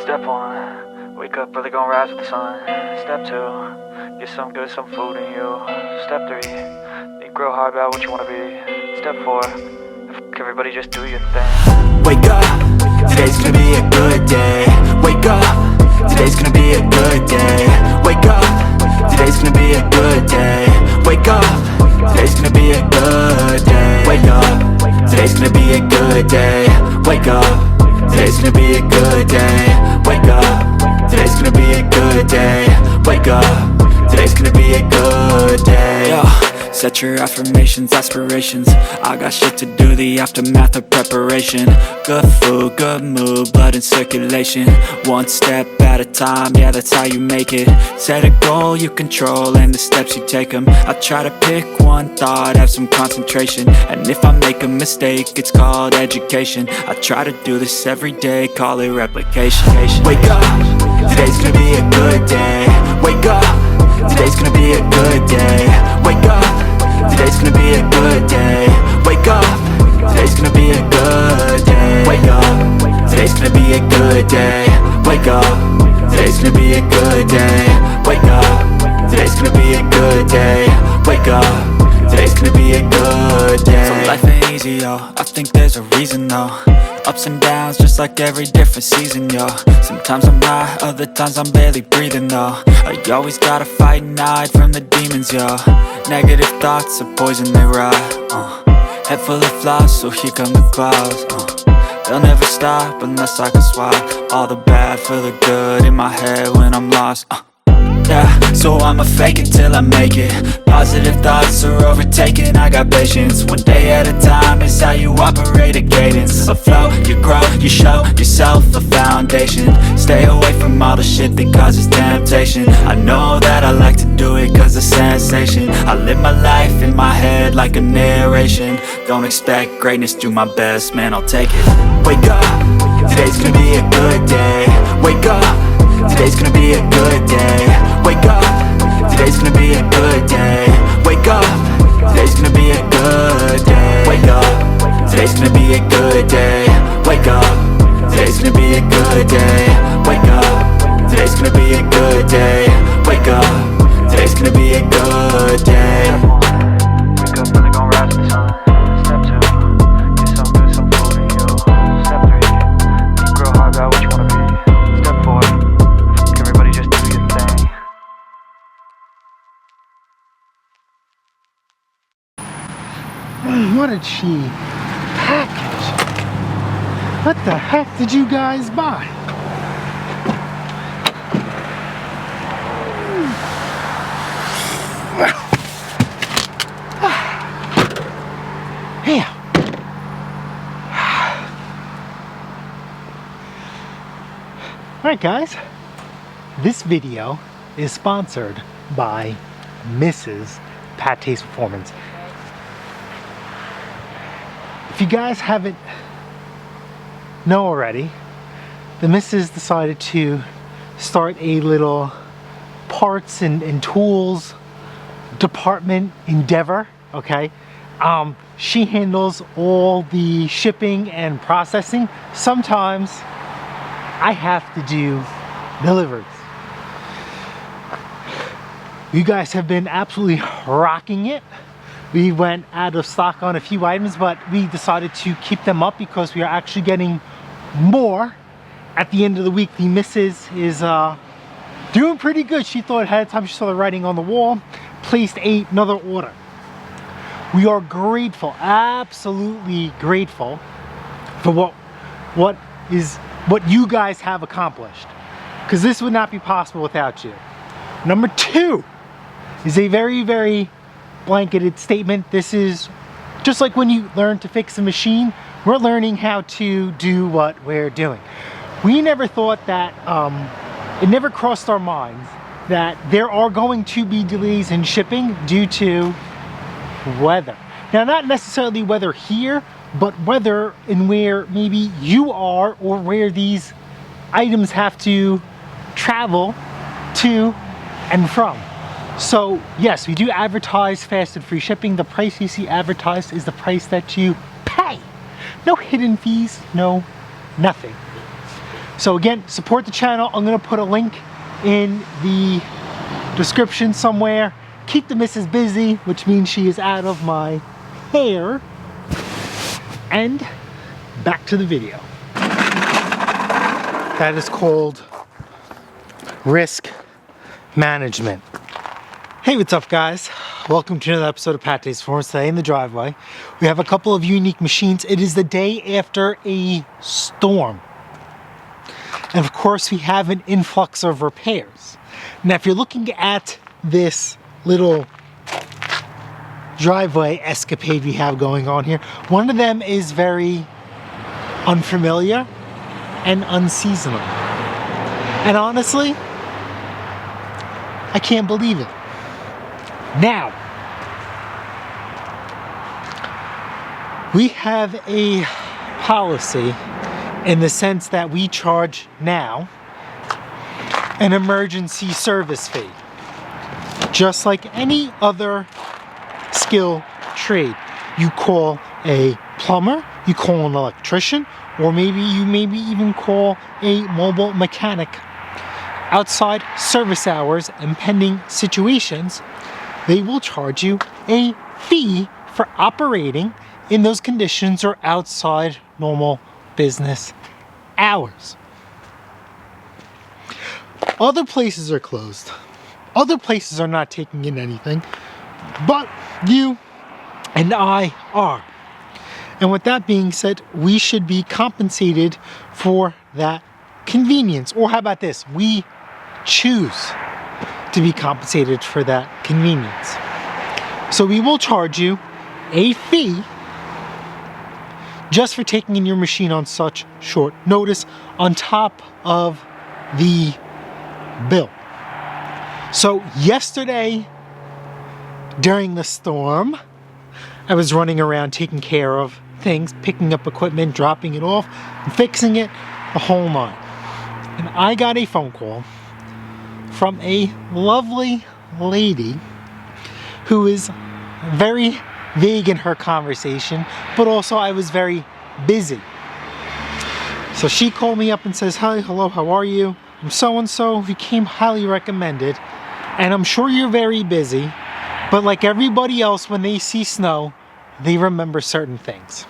Step 1, wake up, really gonna rise with the sun. Step 2, get some good, some food in you. Step 3, think real hard about what you wanna be. Step 4, everybody just do your thing. Wake up, today's gonna be a good day. Wake up, today's gonna be a good day. Wake up, today's gonna be a good day. Wake up, today's gonna be a good day. Wake up, today's gonna be a good day. Wake up, today's gonna be a good day. Wake up, today's gonna be a good day. Wake up, today's gonna be a good day. Yo, set your affirmations, aspirations. I got shit to do, the aftermath of preparation. Good food, good mood, blood in circulation. One step at a time, yeah, that's how you make it. Set a goal you control and the steps you take them. I try to pick one thought, have some concentration. And if I make a mistake, it's called education. I try to do this every day, call it replication. Wake up, today's gonna be a good day. Wake up, today's gonna be a good day. Wake up, today's gonna be a good day. Wake up, today's gonna be a good day. Wake up, today's gonna be a good day. Wake up, today's gonna be a good day. Wake up, today's gonna be a good day. Wake up, today's gonna be a good day. So life ain't easy, yo, I think there's a reason though. Ups and downs, just like every different season, yo. Sometimes I'm high, other times I'm barely breathing, though. I always gotta fight and hide from the demons, yo. Negative thoughts are poison, they rot. Head full of flies, so here come the clouds. They'll never stop unless I can swap all the bad for the good in my head when I'm lost. Yeah, so I'ma fake it till I make it. Positive thoughts are overtaken, I got patience. One day at a time is how you operate a cadence. A flow, you grow, you show yourself a foundation. Stay away from all the shit that causes temptation. I know that I like to do it cause it's sensation. I live my life in my head like a narration. Don't expect greatness, do my best, man, I'll take it. Wake up, today's gonna be a good day. Wake up, today's gonna be a good day. Wake up, today's gonna be a good day. Wake up, today's gonna be a good day. Wake up, today's gonna be a good day. Wake up, today's gonna be a good day. Wake up, today's gonna be a good day. Wake up, today's gonna be a good day. Wake up, really gonna rise with the sun. Step 2, get some good, some food in you. Step 3, think real hard about what you wanna be. Step 4, everybody just do your thing. What a cheap package. What the heck did you guys buy? Yeah. Alright guys, this video is sponsored by Mrs. Pate's Performance. If you guys haven't know already, the missus decided to start a little parts and tools department endeavor, okay? She handles all the shipping and processing. Sometimes I have to do deliveries. You guys have been absolutely rocking it. We went out of stock on a few items, but we decided to keep them up because we are actually getting more at the end of the week. The missus is doing pretty good. She thought ahead of time, she saw the writing on the wall, placed another order. We are grateful, absolutely grateful for what you guys have accomplished, because this would not be possible without you. Number 2 is a very, very blanketed statement. This is just like when you learn to fix a machine. We're learning how to do what we're doing. We never thought that, it never crossed our minds that there are going to be delays in shipping due to weather. Now, not necessarily weather here, but weather in where maybe you are or where these items have to travel to and from. So yes, we do advertise fast and free shipping. The price you see advertised is the price that you pay. No hidden fees, no nothing. So again, support the channel. I'm gonna put a link in the description somewhere. Keep the missus busy, which means she is out of my hair. And back to the video. That is called risk management. Hey, what's up guys? Welcome to another episode of Pat Days Performance. Today in the driveway, we have a couple of unique machines. It is the day after a storm. And of course, we have an influx of repairs. Now, if you're looking at this little driveway escapade we have going on here, one of them is very unfamiliar and unseasonable. And honestly, I can't believe it. Now, we have a policy in the sense that we charge now an emergency service fee, just like any other skill trade. You call a plumber, you call an electrician, or maybe you even call a mobile mechanic. Outside service hours and pending situations, they will charge you a fee for operating in those conditions or outside normal business hours. Other places are closed. Other places are not taking in anything, but you and I are. And with that being said, we should be compensated for that convenience. Or how about this? We choose to be compensated for that convenience. So we will charge you a fee just for taking in your machine on such short notice on top of the bill. So yesterday during the storm, I was running around taking care of things, picking up equipment, dropping it off, and fixing it, the whole nine. And I got a phone call from a lovely lady who is very vague in her conversation, but also I was very busy. So she called me up and says, "Hi, hello, how are you? I'm so-and-so, you came highly recommended, and I'm sure you're very busy, but like everybody else, when they see snow, they remember certain things."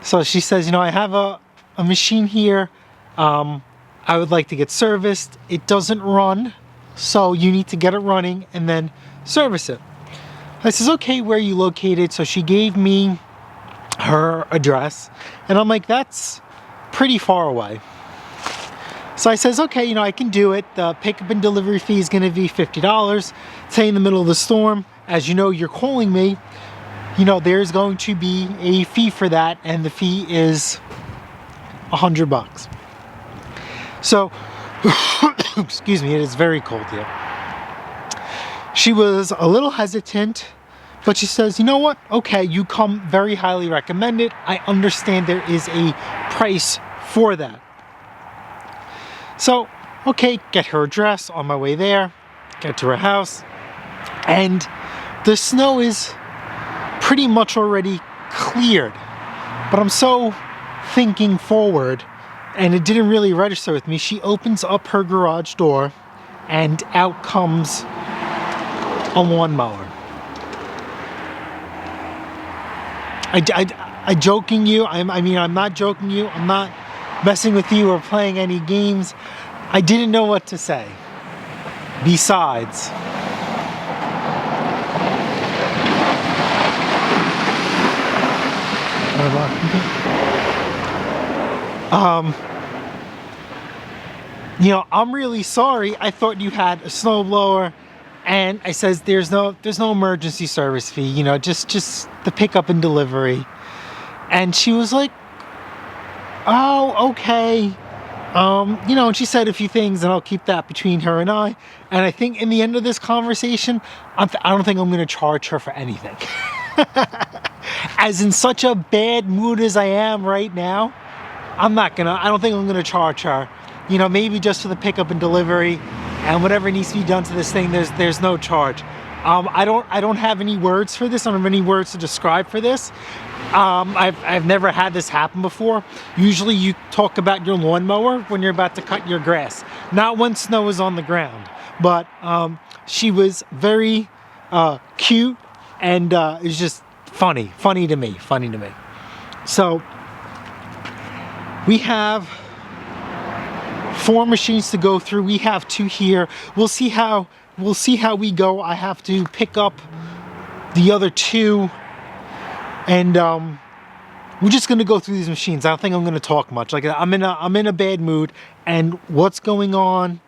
So she says, "You know, I have a machine here. I would like to get serviced. It doesn't run, so you need to get it running and then service it." I says, "Okay, where are you located?" So she gave me her address, and I'm like, "That's pretty far away." So I says, "Okay, you know, I can do it. The pickup and delivery fee is gonna be $50. Say in the middle of the storm, as you know, you're calling me, you know, there's going to be a fee for that, and the fee is $100. So, excuse me, it is very cold here. She was a little hesitant, but she says, "You know what? Okay, you come very highly recommended. I understand there is a price for that." So, okay, get her address, on my way there, get to her house, and the snow is pretty much already cleared. But I'm so thinking forward, and it didn't really register with me. She opens up her garage door, and out comes a lawnmower. I joking you. I mean, I'm not joking you. I'm not messing with you or playing any games. I didn't know what to say. Besides, you know, "I'm really sorry. I thought you had a snowblower." And I says, there's no emergency service fee, you know, just the pickup and delivery." And she was like, "Oh, okay." You know, and she said a few things, and I'll keep that between her and I. And I think in the end of this conversation, I don't think I'm going to charge her for anything. As in such a bad mood as I am right now, I don't think I'm going to charge her. You know, maybe just for the pickup and delivery, and whatever needs to be done to this thing, there's no charge. I don't have any words for this. I don't have any words to describe for this. I've never had this happen before. Usually you talk about your lawnmower when you're about to cut your grass, not when snow is on the ground. But she was very cute, and it's just funny to me. So we have 4 machines to go through. We have 2 here. We'll see how we go. I have to pick up the other 2, and we're just gonna go through these machines. I don't think I'm gonna talk much. Like, I'm in a bad mood, and what's going on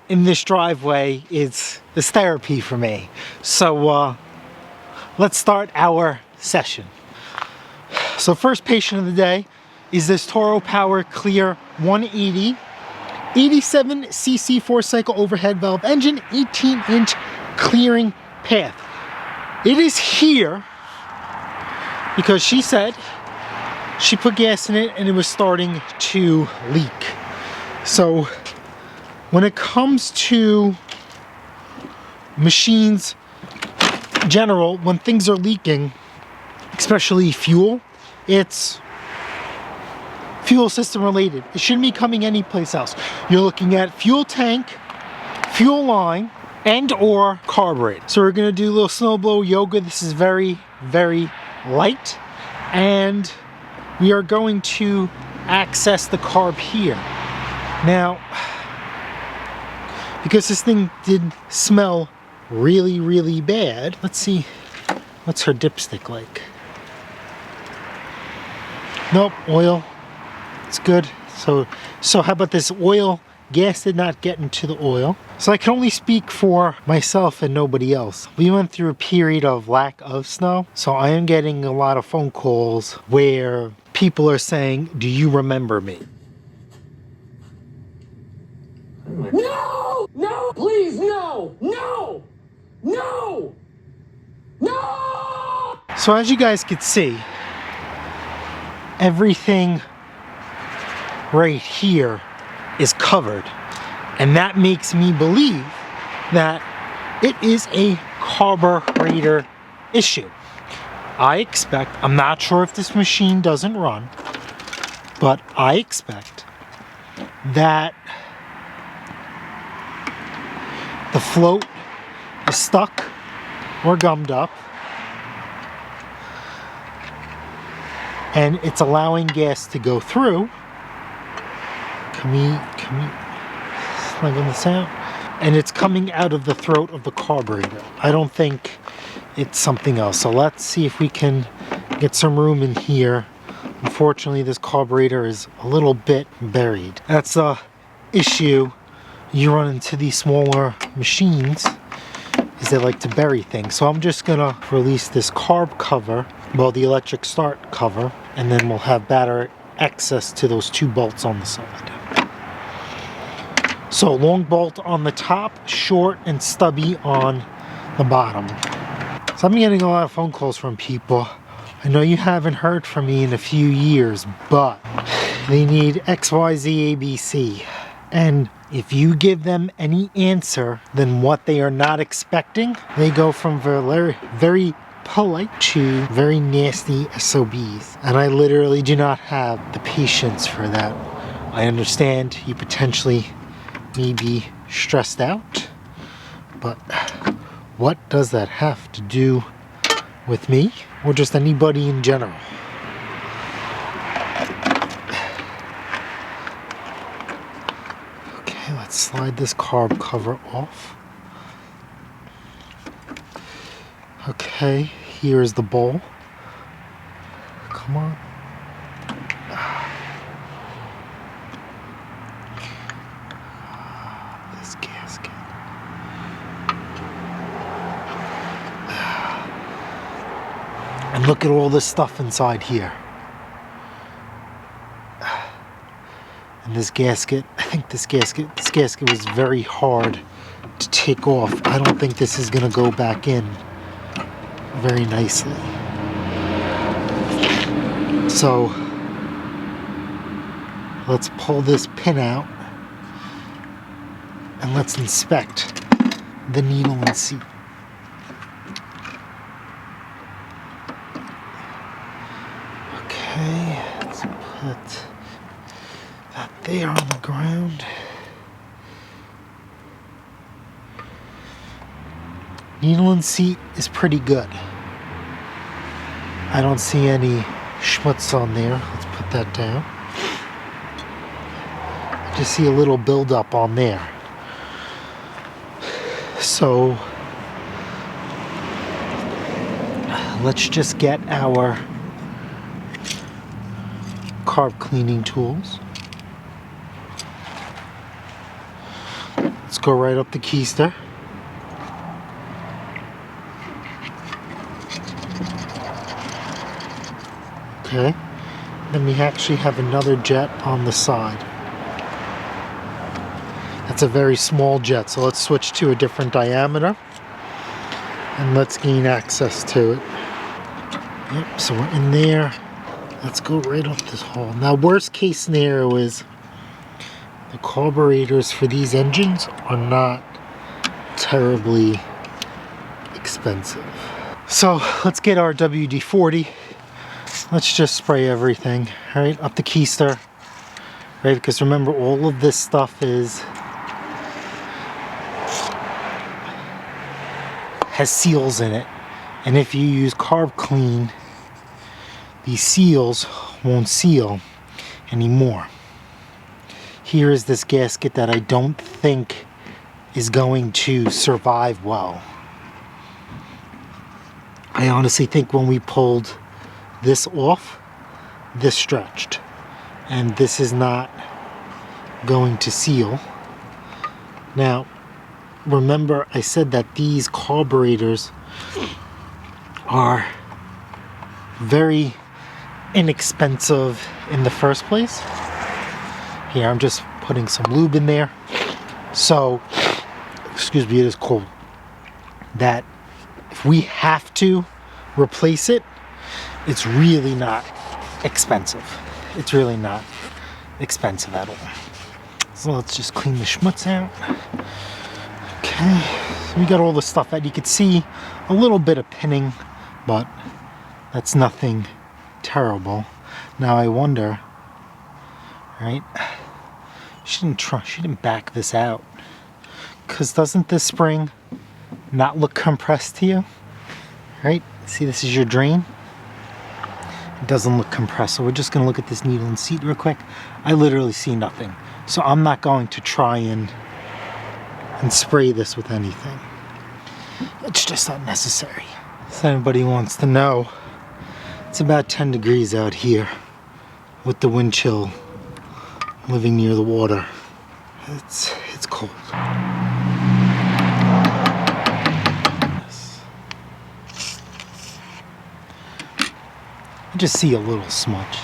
in this driveway is therapy for me. So let's start our session. So first patient of the day is this Toro Power Clear 180 87cc 4-cycle overhead valve engine, 18-inch clearing path. It is here because she said she put gas in it and it was starting to leak. So when it comes to machines in general, when things are leaking, especially fuel, it's fuel system related. It shouldn't be coming anyplace else. You're looking at fuel tank, fuel line, and or carburetor. So we're gonna do a little snowblower yoga. This is very, very light. And we are going to access the carb here. Now, because this thing did smell really, really bad, let's see, what's her dipstick like? Nope, oil. It's good. So how about this oil? Gas did not get into the oil. So I can only speak for myself and nobody else. We went through a period of lack of snow, so I am getting a lot of phone calls where people are saying, do you remember me? No! No! Please, no! No! No! No! So as you guys can see, everything right here is covered, and that makes me believe that it is a carburetor issue. I expect, I'm not sure if this machine doesn't run, but I expect that the float is stuck or gummed up, and it's allowing gas to go through. Can we snug this out? And it's coming out of the throat of the carburetor. I don't think it's something else. So let's see if we can get some room in here. Unfortunately, this carburetor is a little bit buried. That's a issue you run into these smaller machines, is they like to bury things. So I'm just gonna release this carb cover, well, the electric start cover, and then we'll have better access to those 2 bolts on the side. So long bolt on the top, short and stubby on the bottom. So I'm getting a lot of phone calls from people. I know you haven't heard from me in a few years, but they need X, Y, Z, A, B, C. And if you give them any answer than what they are not expecting, they go from very, very polite to very nasty SOBs. And I literally do not have the patience for that. I understand you potentially may be stressed out, but what does that have to do with me or just anybody in general? Okay, let's slide this carb cover off. Okay, here's the bowl. Come on. This gasket. And look at all this stuff inside here. And this gasket, I think this gasket was very hard to take off. I don't think this is gonna go back in very nicely. So let's pull this pin out and let's inspect the needle and see. put that there on the ground. Needle and seat is pretty good. I don't see any schmutz on there. Let's put that down. I just see a little buildup on there. So let's just get our carb cleaning tools. Let's go right up the keister. Okay, then we actually have another jet on the side. That's a very small jet, so let's switch to a different diameter and let's gain access to it. Yep, so we're in there. Let's go right up this hole. Now, worst case scenario is the carburetors for these engines are not terribly expensive. So let's get our WD-40. Let's just spray everything, right, up the keister, right, because remember all of this stuff has seals in it, and if you use Carb Clean, these seals won't seal anymore. Here is this gasket that I don't think is going to survive well. I honestly think when we pulled this off, this stretched, and this is not going to seal. Now remember I said that these carburetors are very inexpensive in the first place. Here I'm just putting some lube in there, so excuse me, it is cold, that if we have to replace it, it's really not expensive. It's really not expensive at all. So let's just clean the schmutz out. Okay, so we got all the stuff that you could see, a little bit of pinning, but that's nothing terrible. Now I wonder, right? She didn't back this out, because doesn't this spring not look compressed to you? Right? See, this is your drain. It doesn't look compressed, so we're just gonna look at this needle and seat real quick. I literally see nothing, so I'm not going to try and spray this with anything. It's just unnecessary. So anybody wants to know, it's about 10 degrees out here with the wind chill, living near the water. It's cold. I just see a little smudge.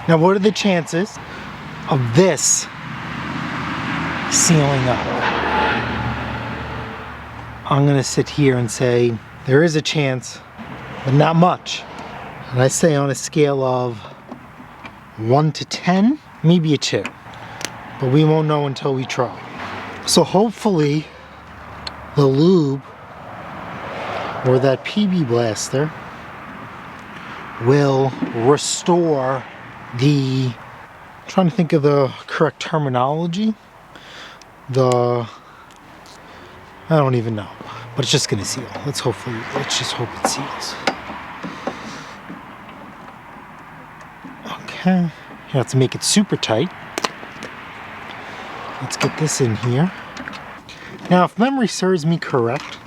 Now, what are the chances of this sealing up? I'm gonna sit here and say there is a chance, but not much. And I say on a scale of 1 to 10, maybe a 2. But we won't know until we try. So hopefully the lube or that PB blaster will restore the, I'm trying to think of the correct terminology, I don't even know, but it's just gonna seal. Let's just hope it seals. Okay, you have to make it super tight. Let's get this in here. Now, if memory serves me correct,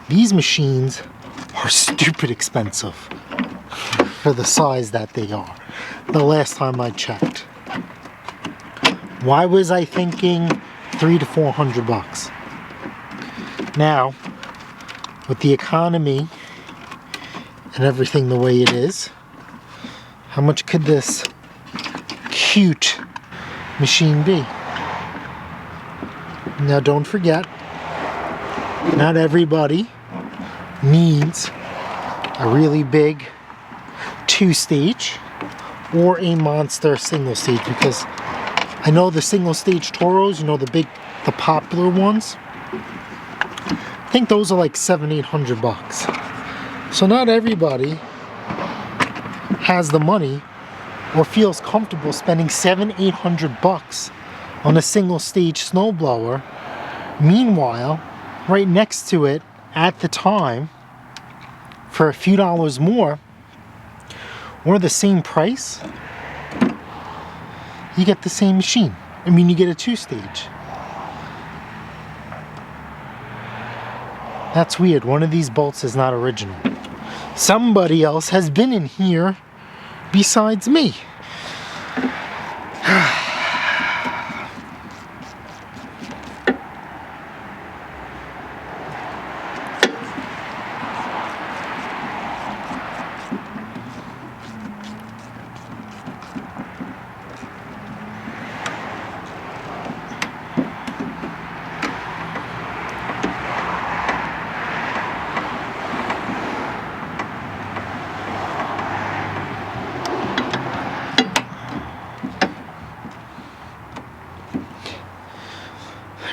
these machines are stupid expensive for the size that they are. The last time I checked. Why was I thinking $300 to $400? Now, with the economy and everything the way it is, how much could this cute machine be? Now, don't forget, not everybody needs a really big 2-stage or a monster single stage, because I know the single stage Toros, you know, the popular ones, I think those are like $700-800. So not everybody has the money or feels comfortable spending $700-800 on a single stage snowblower. Meanwhile, right next to it at the time, for a few dollars more, or the same price, you get the same machine. I mean, you get a 2-stage. That's weird. One of these bolts is not original. Somebody else has been in here besides me.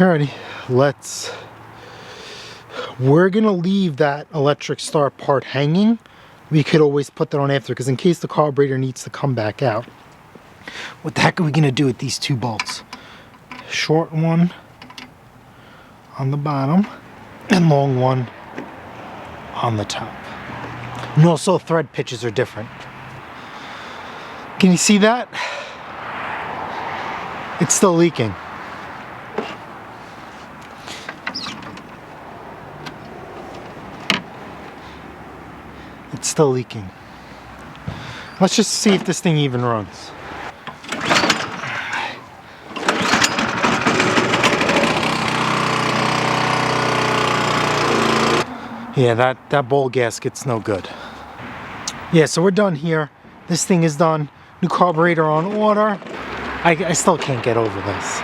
Alrighty, we're gonna leave that electric start part hanging. We could always put that on after, because in case the carburetor needs to come back out. What the heck are we gonna do with these 2 bolts? Short one on the bottom and long one on the top. And also thread pitches are different. Can you see that? It's still leaking. It's still leaking. Let's just see if this thing even runs. Yeah, that bowl gasket's no good. Yeah, so we're done here. This thing is done. New carburetor on order. I still can't get over this.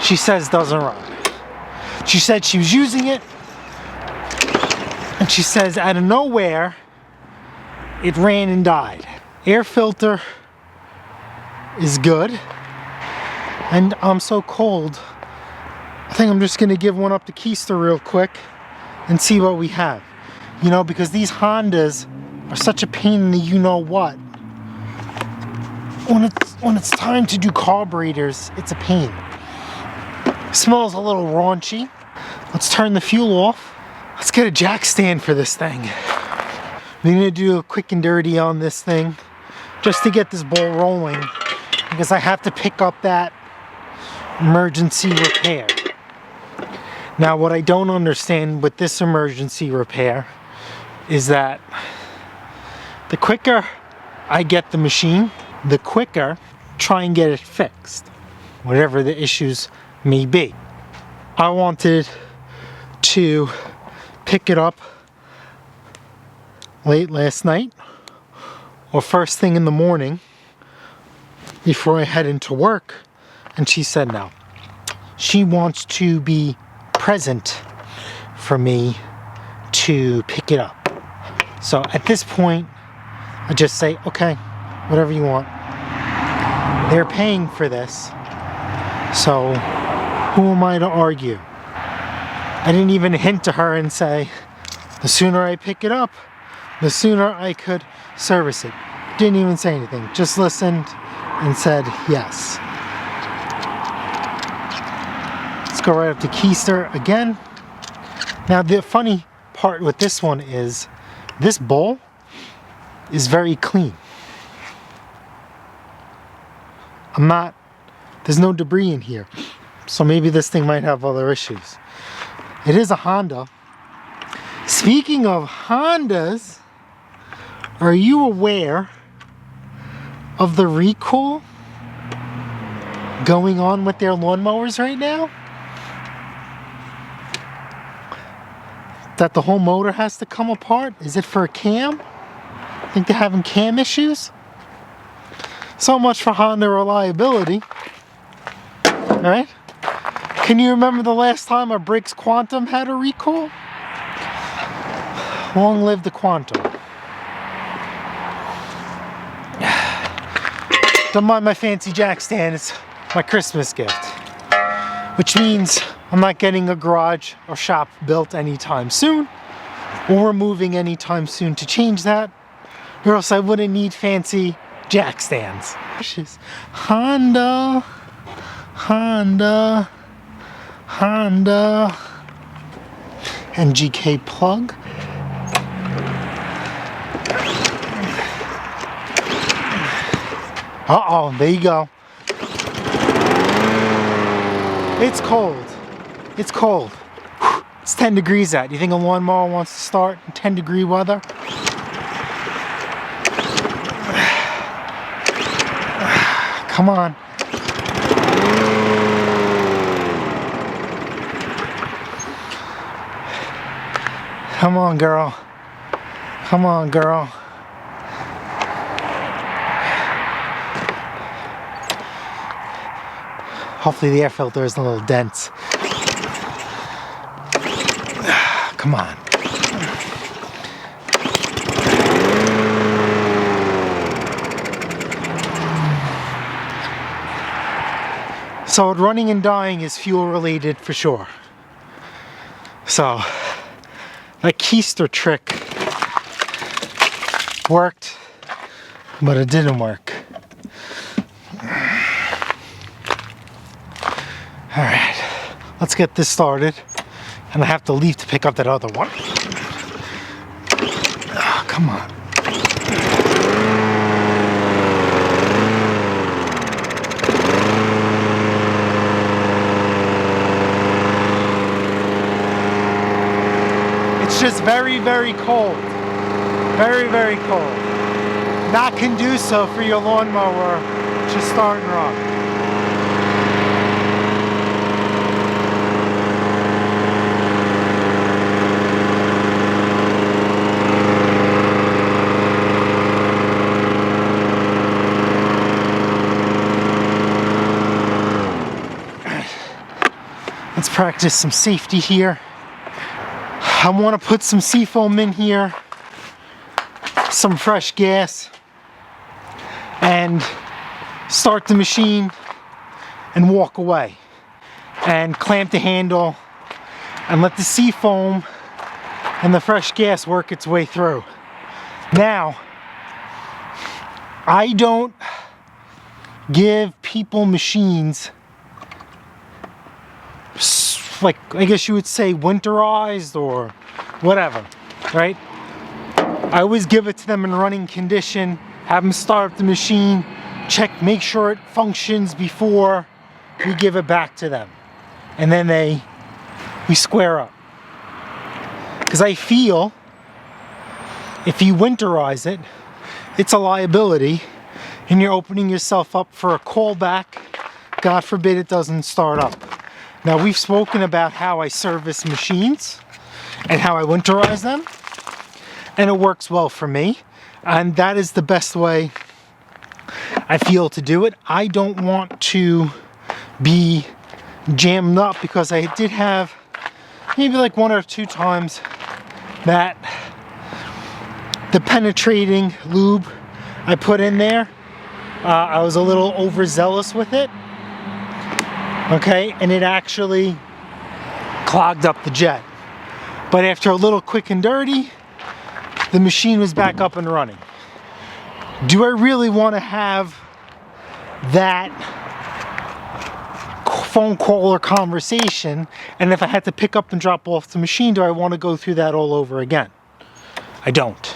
She says doesn't run. She said she was using it, and she says out of nowhere, it ran and died. Air filter is good, and I'm so cold, I think I'm just gonna give one up to Keister real quick and see what we have. You know, because these Hondas are such a pain in the you-know-what. When it's time to do carburetors, it's a pain. It smells a little raunchy. Let's turn the fuel off. Let's get a jack stand for this thing. We're gonna do a quick and dirty on this thing just to get this ball rolling, because I have to pick up that emergency repair. Now, what I don't understand with this emergency repair is that the quicker I get the machine, the quicker try and get it fixed, whatever the issues may be. I wanted to pick it up late last night or first thing in the morning before I head into work, and she said no. She wants to be present for me to pick it up. So at this point, I just say, okay, whatever you want. They're paying for this, so who am I to argue? I didn't even hint to her and say, the sooner I pick it up, the sooner I could service it. Didn't even say anything, just listened and said yes. Let's go right up to Keister again. Now the funny part with this one is, this bowl is very clean. There's no debris in here. So maybe this thing might have other issues. It is a Honda. Speaking of Hondas, are you aware of the recall going on with their lawnmowers right now? That the whole motor has to come apart? Is it for a cam? I think they're having cam issues. So much for Honda reliability. Alright? Can you remember the last time a Brakes Quantum had a recall? Long live the Quantum. Don't mind my fancy jack stand, it's my Christmas gift. Which means I'm not getting a garage or shop built anytime soon, or we're moving anytime soon to change that, or else I wouldn't need fancy jack stands. Honda, Honda, Honda, and GK plug. Uh-oh, there you go. It's cold. It's cold. It's 10 degrees out. You think a lawnmower wants to start in 10-degree weather? Come on. Come on, girl. Come on, girl. Hopefully the air filter isn't a little dense. Come on. So running and dying is fuel related for sure. So that keister trick worked, but it didn't work. All right, let's get this started. And I have to leave to pick up that other one. Oh, come on. It's just very, very cold. Very, very cold. Not conducive for your lawnmower to start and run. Let's practice some safety here. I want to put some seafoam in here, some fresh gas, and start the machine and walk away. And clamp the handle and let the seafoam and the fresh gas work its way through. Now, I don't give people machines like, I guess you would say winterized or whatever, right? I always give it to them in running condition, have them start up the machine, check, make sure it functions before we give it back to them. And then we square up. Because I feel if you winterize it, it's a liability and you're opening yourself up for a callback. God forbid it doesn't start up. Now, we've spoken about how I service machines and how I winterize them, and it works well for me, and that is the best way I feel to do it. I don't want to be jammed up because I did have maybe like 1 or 2 times that the penetrating lube I put in there, I was a little overzealous with it. Okay, and it actually clogged up the jet. But after a little quick and dirty, the machine was back up and running. Do I really want to have that phone call or conversation? And if I had to pick up and drop off the machine, do I want to go through that all over again? I don't.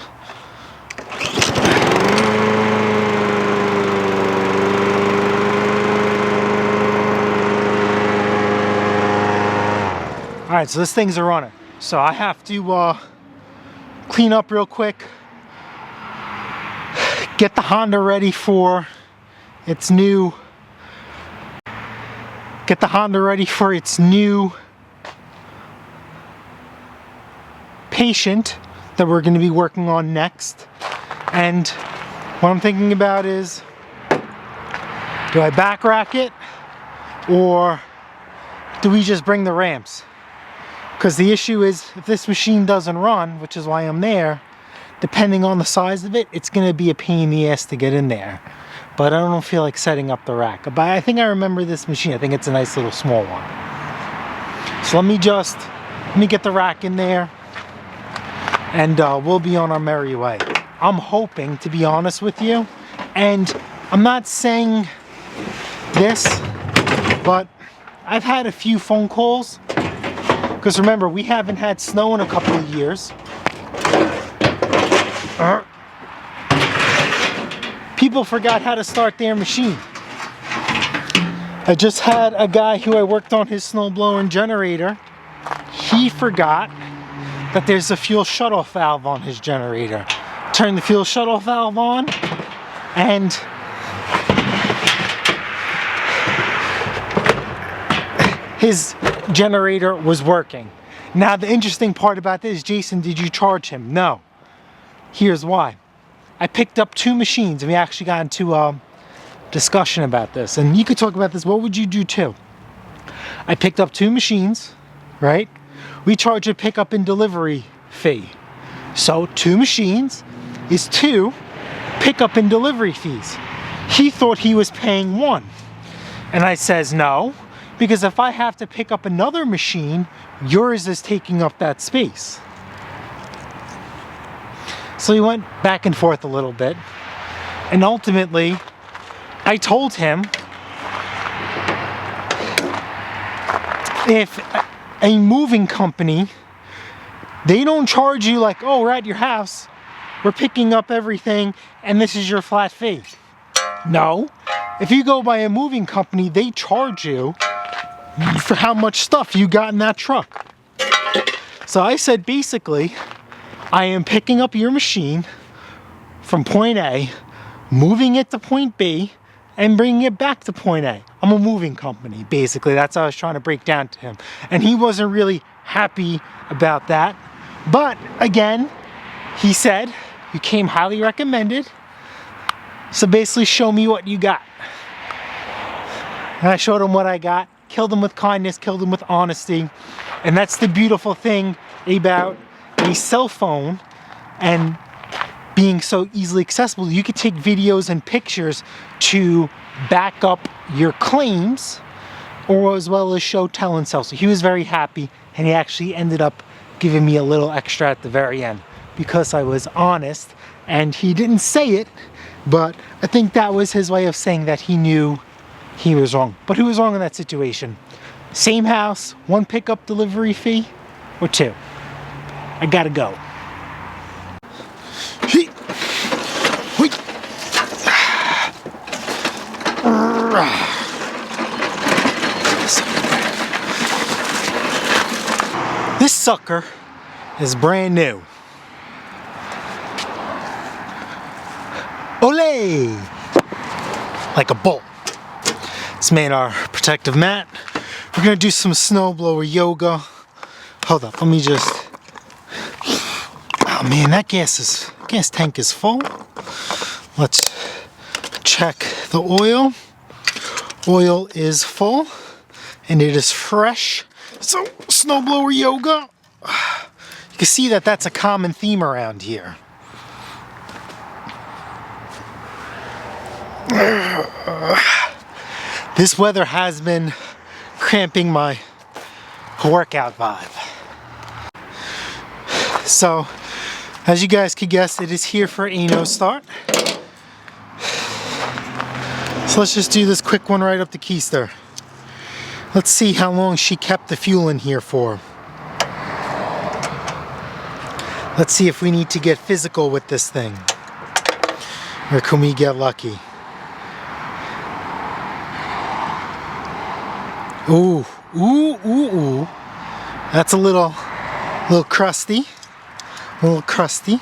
All right, so this thing's a runner. So I have to clean up real quick, get the Honda ready for its new, patient that we're going to be working on next. And what I'm thinking about is, do I back rack it or do we just bring the ramps? Because the issue is, if this machine doesn't run, which is why I'm there, depending on the size of it, it's going to be a pain in the ass to get in there. But I don't feel like setting up the rack. But I think I remember this machine. I think it's a nice little small one. So let me get the rack in there, and we'll be on our merry way. I'm hoping, to be honest with you, And I'm not saying this, but I've had a few phone calls, because remember, we haven't had snow in a couple of years. People forgot how to start their machine. I just had a guy who I worked on his snowblower and generator. He forgot that there's a fuel shutoff valve on his generator. Turn the fuel shutoff valve on, and his generator was working. Now the interesting part about this, Jason, did you charge him? No. Here's why. I picked up 2 machines, and we actually got into a discussion about this. And you could talk about this. What would you do too? I picked up 2 machines, right? We charge a pickup and delivery fee. So 2 machines is 2 pickup and delivery fees. He thought he was paying 1. And I says no, because if I have to pick up another machine, yours is taking up that space. So we went back and forth a little bit, and ultimately I told him if a moving company, they don't charge you like, oh, we're at your house, we're picking up everything and this is your flat fee. No, if you go by a moving company, they charge you for how much stuff you got in that truck. So I said, basically, I am picking up your machine from point A, moving it to point B, and bringing it back to point A. I'm a moving company, basically. That's how I was trying to break down to him. And he wasn't really happy about that. But again, he said, you came highly recommended. So basically, show me what you got. And I showed him what I got. Killed him with kindness, killed him with honesty. And that's the beautiful thing about a cell phone and being so easily accessible. You could take videos and pictures to back up your claims, or as well as show, tell, and sell. So he was very happy, and he actually ended up giving me a little extra at the very end because I was honest, and he didn't say it, but I think that was his way of saying that he knew he was wrong. But who was wrong in that situation? Same house, 1 pickup delivery fee, or 2? I gotta go. This sucker is brand new. Olay! Like a bolt. It's made our protective mat. We're gonna do some snowblower yoga. Hold up, let me just... Oh man, that gas tank is full. Let's check the oil. Oil is full and it is fresh. So, snowblower yoga. You can see that that's a common theme around here. This weather has been cramping my workout vibe. So, as you guys could guess, it is here for a no start. So let's just do this quick one right up the keister. Let's see how long she kept the fuel in here for. Let's see if we need to get physical with this thing. Or can we get lucky? Ooh, ooh, ooh, ooh. That's a little crusty. A little crusty.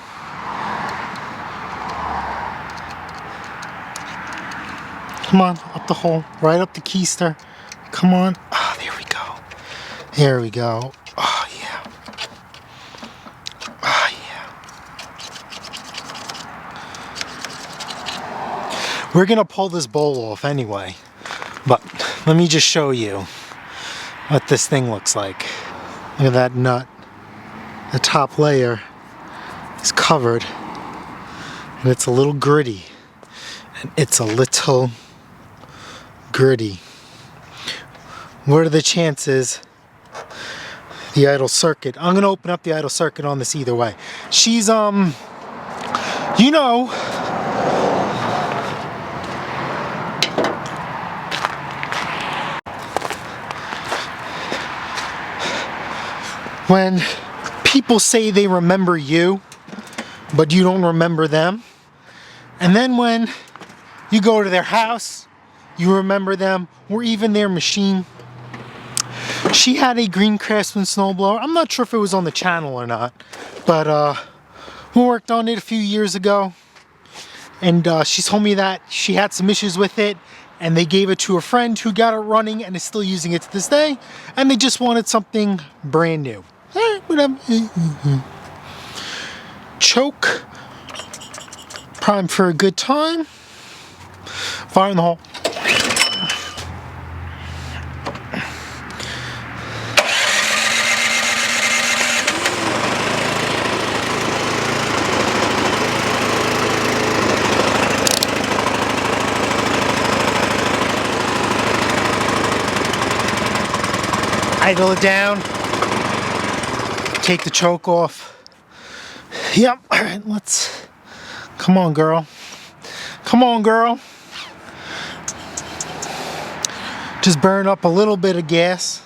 Come on, up the hole, right up the keister. Come on. Ah, there we go. There we go. Oh, yeah. Oh, yeah. We're gonna pull this bowl off anyway, but let me just show you what this thing looks like. Look at that nut. The top layer is covered, and it's a little gritty. And it's a little gritty. What are the chances the idle circuit? I'm gonna open up the idle circuit on this either way. She's you know, when people say they remember you, but you don't remember them. And then when you go to their house, you remember them, or even their machine. She had a Green Craftsman snowblower. I'm not sure if it was on the channel or not, but we worked on it a few years ago. And she told me that she had some issues with it, and they gave it to a friend who got it running and is still using it to this day, and they just wanted something brand new. Whatever. Choke. Prime for a good time. Fire in the hole. Idle it down. Take the choke off. Yep. All right, let's. Come on, girl. Come on, girl. Just burn up a little bit of gas.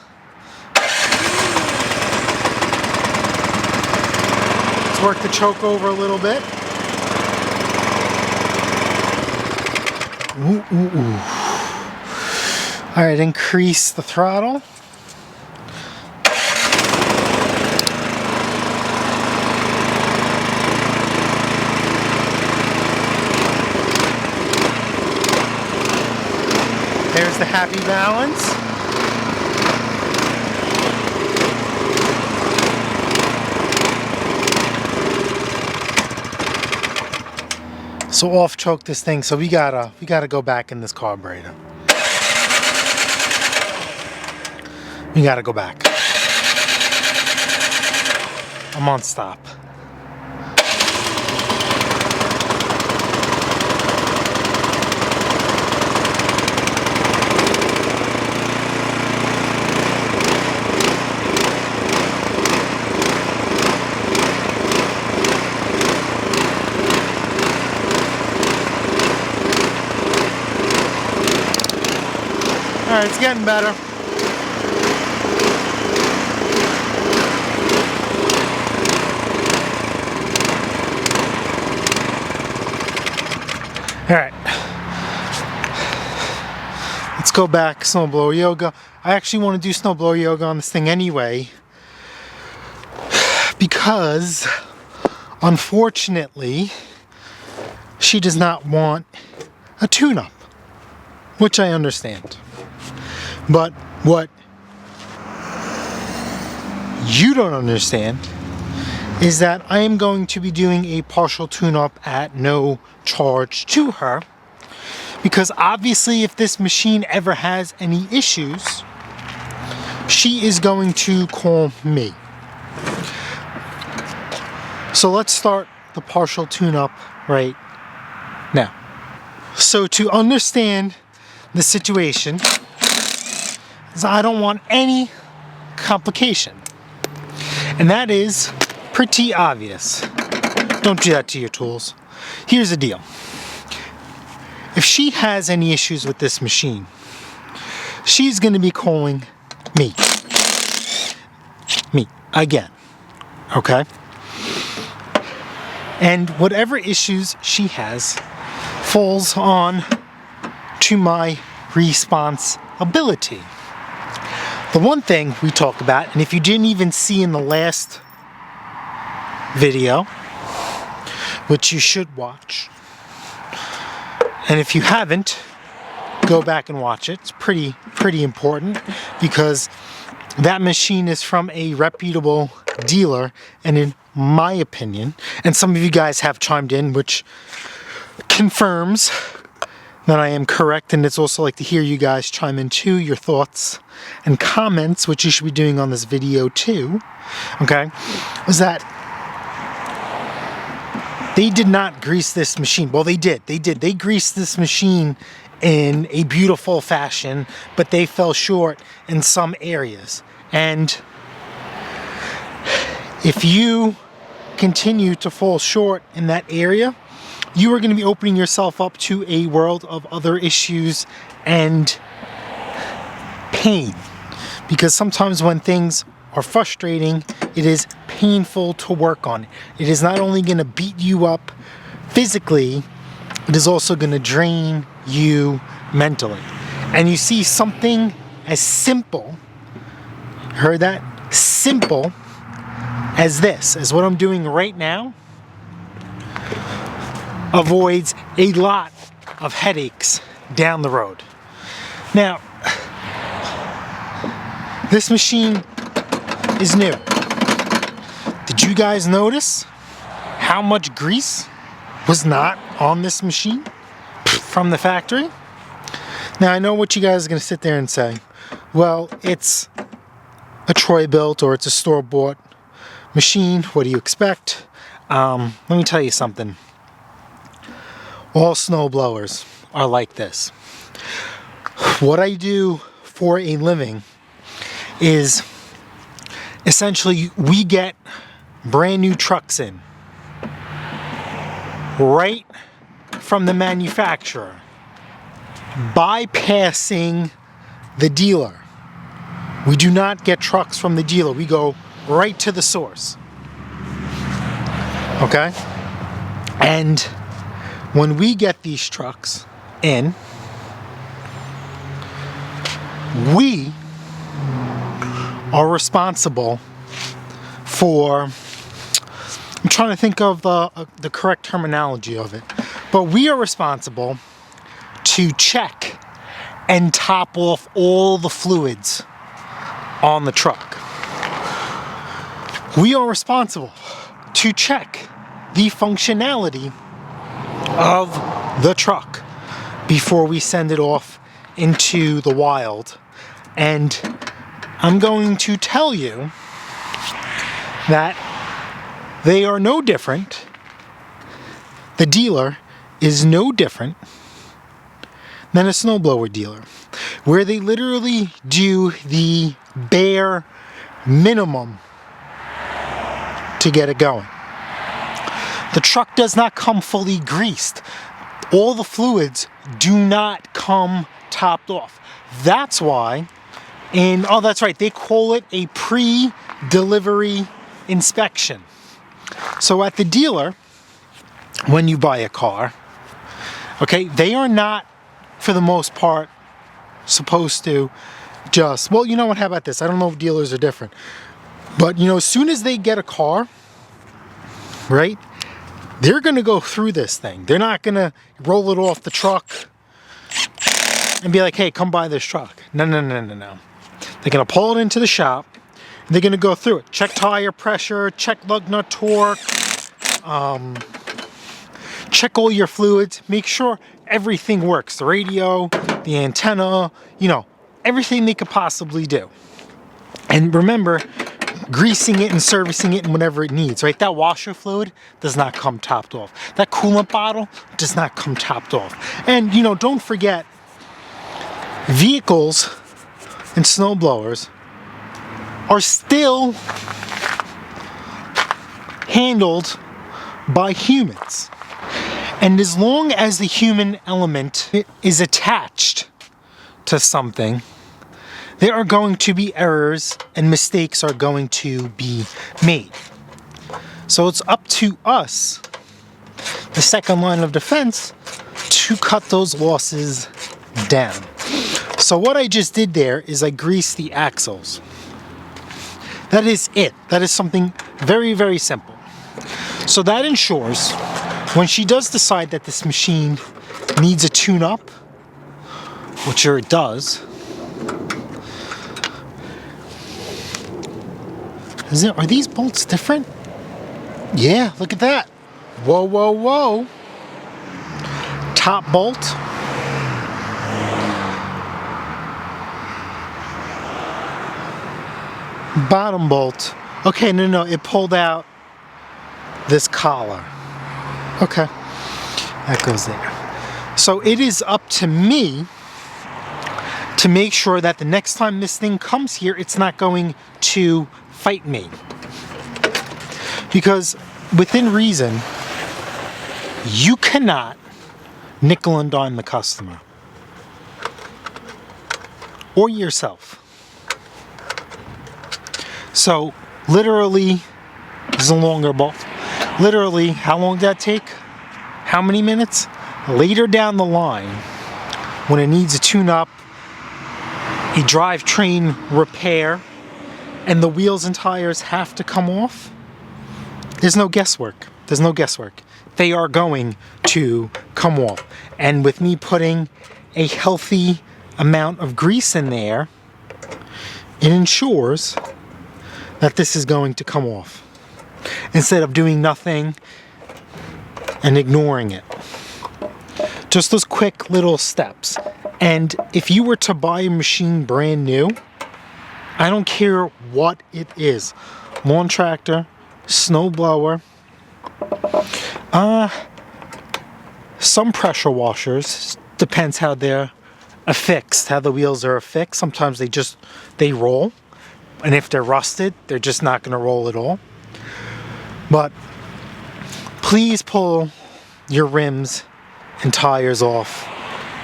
Let's work the choke over a little bit. Ooh, ooh, ooh. All right, increase the throttle. There's the happy balance. So off choke this thing, so we gotta go back in this carburetor. We gotta go back. I'm on stop. All right, it's getting better. All right. Let's go back, snowblower yoga. I actually want to do snowblower yoga on this thing anyway, because unfortunately, she does not want a tune-up, which I understand. But what you don't understand is that I am going to be doing a partial tune-up at no charge to her, because obviously if this machine ever has any issues, she is going to call me. So let's start the partial tune-up right now. So to understand the situation, I don't want any complication, and that is pretty obvious. Don't do that to your tools. Here's the deal. If she has any issues with this machine, she's going to be calling me again, okay? And whatever issues she has falls on to my responsibility. The one thing we talked about, and if you didn't even see in the last video, which you should watch, and if you haven't, go back and watch it. It's pretty important, because that machine is from a reputable dealer, and in my opinion, and some of you guys have chimed in, which confirms that I am correct, and it's also like to hear you guys chime in too, your thoughts and comments, which you should be doing on this video too, okay, was that they did not grease this machine. Well, they did. They greased this machine in a beautiful fashion, but they fell short in some areas. And if you continue to fall short in that area, you are going to be opening yourself up to a world of other issues and pain. Because sometimes when things are frustrating, it is painful to work on. It is not only going to beat you up physically, it is also going to drain you mentally. And you see something as simple, heard that? Simple as this, as what I'm doing right now, avoids a lot of headaches down the road. Now, this machine is new. Did you guys notice how much grease was not on this machine from the factory? Now I know what you guys are going to sit there and say, well, it's a Troy built or it's a store-bought machine. What do you expect? Let me tell you something. All snow blowers are like this. What I do for a living is essentially we get brand new trucks in right from the manufacturer, bypassing the dealer. We do not get trucks from the dealer. We go right to the source. Okay? And when we get these trucks in, we are responsible for, I'm trying to think of the correct terminology of it, but we are responsible to check and top off all the fluids on the truck. We are responsible to check the functionality of the truck before we send it off into the wild. And I'm going to tell you that they are no different. The dealer is no different than a snowblower dealer, where they literally do the bare minimum to get it going. The truck does not come fully greased. All the fluids do not come topped off. That's why, and oh, that's right, they call it a pre-delivery inspection. So at the dealer, when you buy a car, okay, they are not, for the most part, supposed to just, well, you know what, how about this? I don't know if dealers are different, but you know, as soon as they get a car, right, they're gonna go through this thing. They're not gonna roll it off the truck and be like, hey, come buy this truck. No. They're gonna pull it into the shop, and they're gonna go through it. Check tire pressure, check lug nut torque, check all your fluids, make sure everything works. The radio, the antenna, you know, everything they could possibly do. And remember, greasing it and servicing it and whatever it needs, right? That washer fluid does not come topped off. That coolant bottle does not come topped off. And, you know, don't forget, vehicles and snowblowers are still handled by humans. And as long as the human element is attached to something, there are going to be errors and mistakes are going to be made. So it's up to us, the second line of defense, to cut those losses down. So what I just did there is I greased the axles. That is it. That is something very, very simple. So that ensures when she does decide that this machine needs a tune-up, which it does, are these bolts different? Yeah, look at that. Whoa. Top bolt. Bottom bolt. Okay, no, it pulled out this collar. Okay, that goes there. So it is up to me to make sure that the next time this thing comes here, it's not going to fight me. Because within reason, you cannot nickel and dime the customer or yourself. So literally, this is a longer bolt. Literally, how long did that take? How many minutes? Later down the line, when it needs a tune-up, a drivetrain repair, and the wheels and tires have to come off, there's no guesswork. There's no guesswork. They are going to come off. And with me putting a healthy amount of grease in there, it ensures that this is going to come off, instead of doing nothing and ignoring it. Just those quick little steps. And if you were to buy a machine brand new, I don't care what it is, lawn tractor, snowblower, some pressure washers, depends how they're affixed, how the wheels are affixed. Sometimes they roll, and if they're rusted, they're just not going to roll at all. But please pull your rims and tires off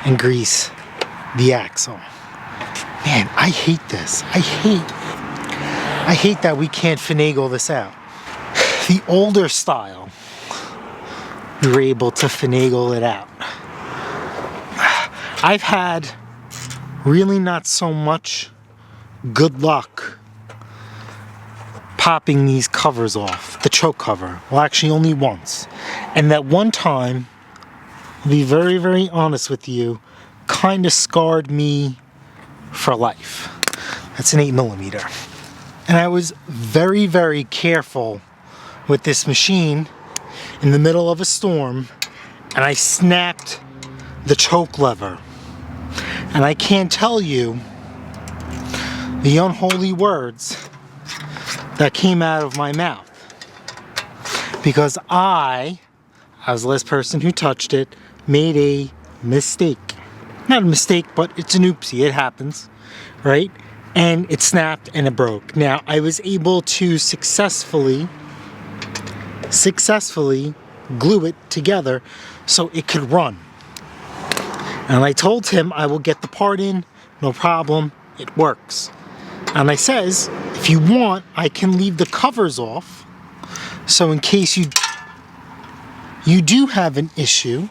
and grease the axle. Man, I hate this. I hate that we can't finagle this out. The older style, we were able to finagle it out. I've had really not so much good luck popping these covers off, the choke cover. Well, actually only once. And that one time, I'll be very, very honest with you, kind of scarred me for life. That's an 8mm. And I was very, very careful with this machine in the middle of a storm, and I snapped the choke lever. And I can't tell you the unholy words that came out of my mouth, because I, as the last person who touched it, made a mistake. Not a mistake, but it's an oopsie. It happens, right? And it snapped and it broke. Now, I was able to successfully glue it together so it could run. And I told him I will get the part in, no problem, it works. And I says, if you want, I can leave the covers off, so in case you do have an issue,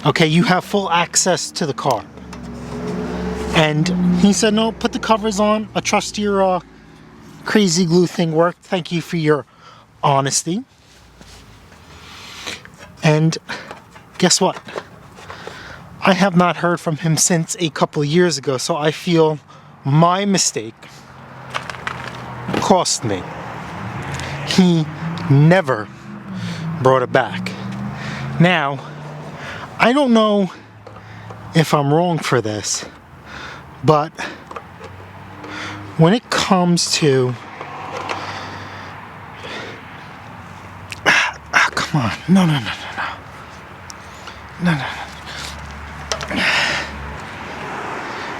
okay, you have full access to the car. And he said, no, put the covers on. I trust your crazy glue thing worked. Thank you for your honesty. And guess what? I have not heard from him since a couple of years ago, so I feel my mistake cost me. He never brought it back. Now, I don't know if I'm wrong for this, but when it comes to... come on. No.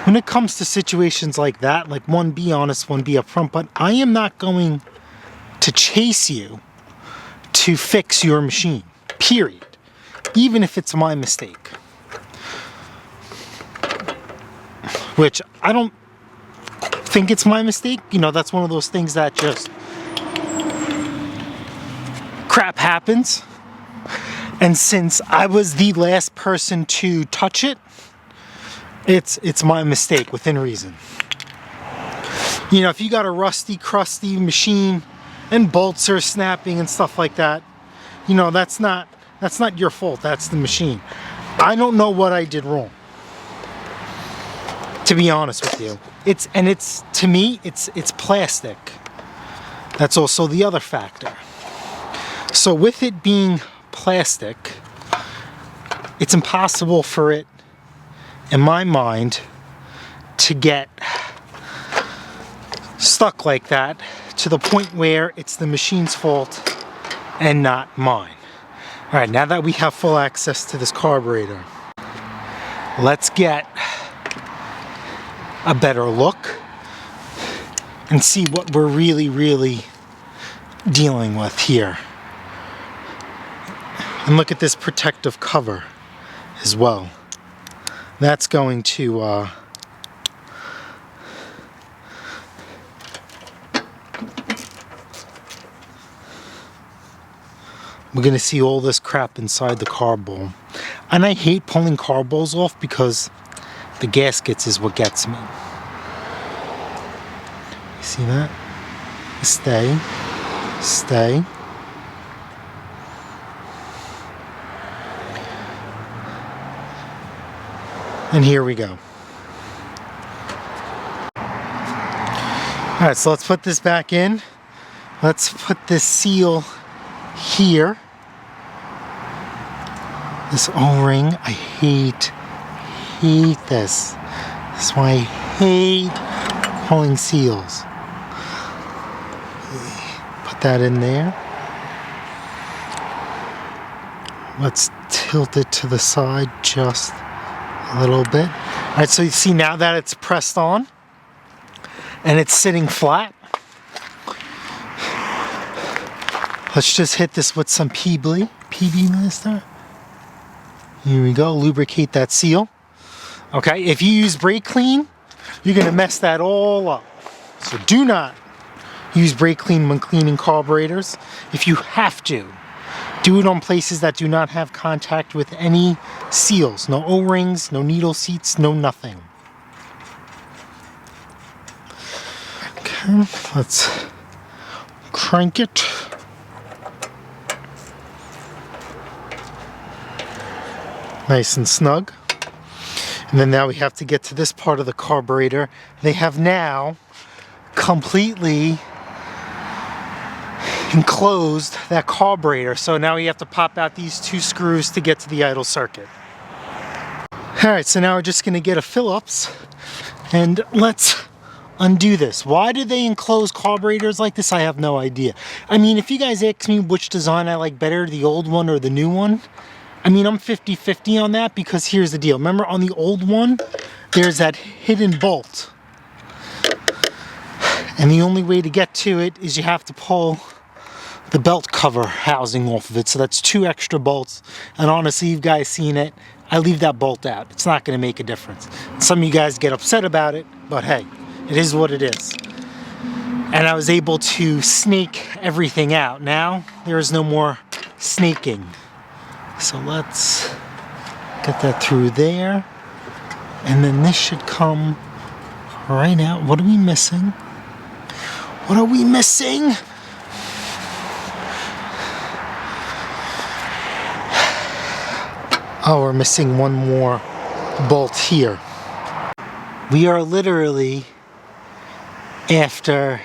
When it comes to situations like that, like one, be honest, one, be upfront, but I am not going to chase you to fix your machine, period. Even if it's my mistake. Which I don't think it's my mistake. You know, that's one of those things that just crap happens. And since I was the last person to touch it, it's my mistake within reason. You know, if you got a rusty, crusty machine and bolts are snapping and stuff like that, you know, that's not your fault. That's the machine. I don't know what I did wrong, to be honest with you. To me, it's plastic. That's also the other factor. So with it being plastic, it's impossible for it, in my mind, to get stuck like that to the point where it's the machine's fault and not mine. All right, now that we have full access to this carburetor, let's get a better look and see what we're really dealing with here. And look at this protective cover as well. we're gonna see all this crap inside the carb bowl. And I hate pulling carb bowls off because the gaskets is what gets me. You see that? Stay. Stay. And here we go. Alright, so let's put this back in. Let's put this seal here. This O-ring, I hate this. That's why I hate pulling seals. Put that in there. Let's tilt it to the side just a little bit. All right, so you see now that it's pressed on and it's sitting flat. Let's just hit this with some PB blister. Here we go, lubricate that seal. Okay, if you use brake clean, you're gonna mess that all up. So do not use brake clean when cleaning carburetors. If you have to, do it on places that do not have contact with any seals. No O-rings, no needle seats, no nothing. Okay, let's crank it. Nice and snug. And then now we have to get to this part of the carburetor. They have now completely enclosed that carburetor. So now we have to pop out these two screws to get to the idle circuit. Alright, so now we're just going to get a Phillips and let's undo this. Why did they enclose carburetors like this? I have no idea. I mean, if you guys ask me which design I like better, the old one or the new one, I mean, I'm 50-50 on that because here's the deal. Remember on the old one, there's that hidden bolt. And the only way to get to it is you have to pull the belt cover housing off of it. So that's 2 extra bolts. And honestly, you guys seen it. I leave that bolt out. It's not going to make a difference. Some of you guys get upset about it, but hey, it is what it is. And I was able to snake everything out. Now, there is no more snaking. So let's get that through there. And then this should come right out. What are we missing? What are we missing? Oh, we're missing one more bolt here. We are literally after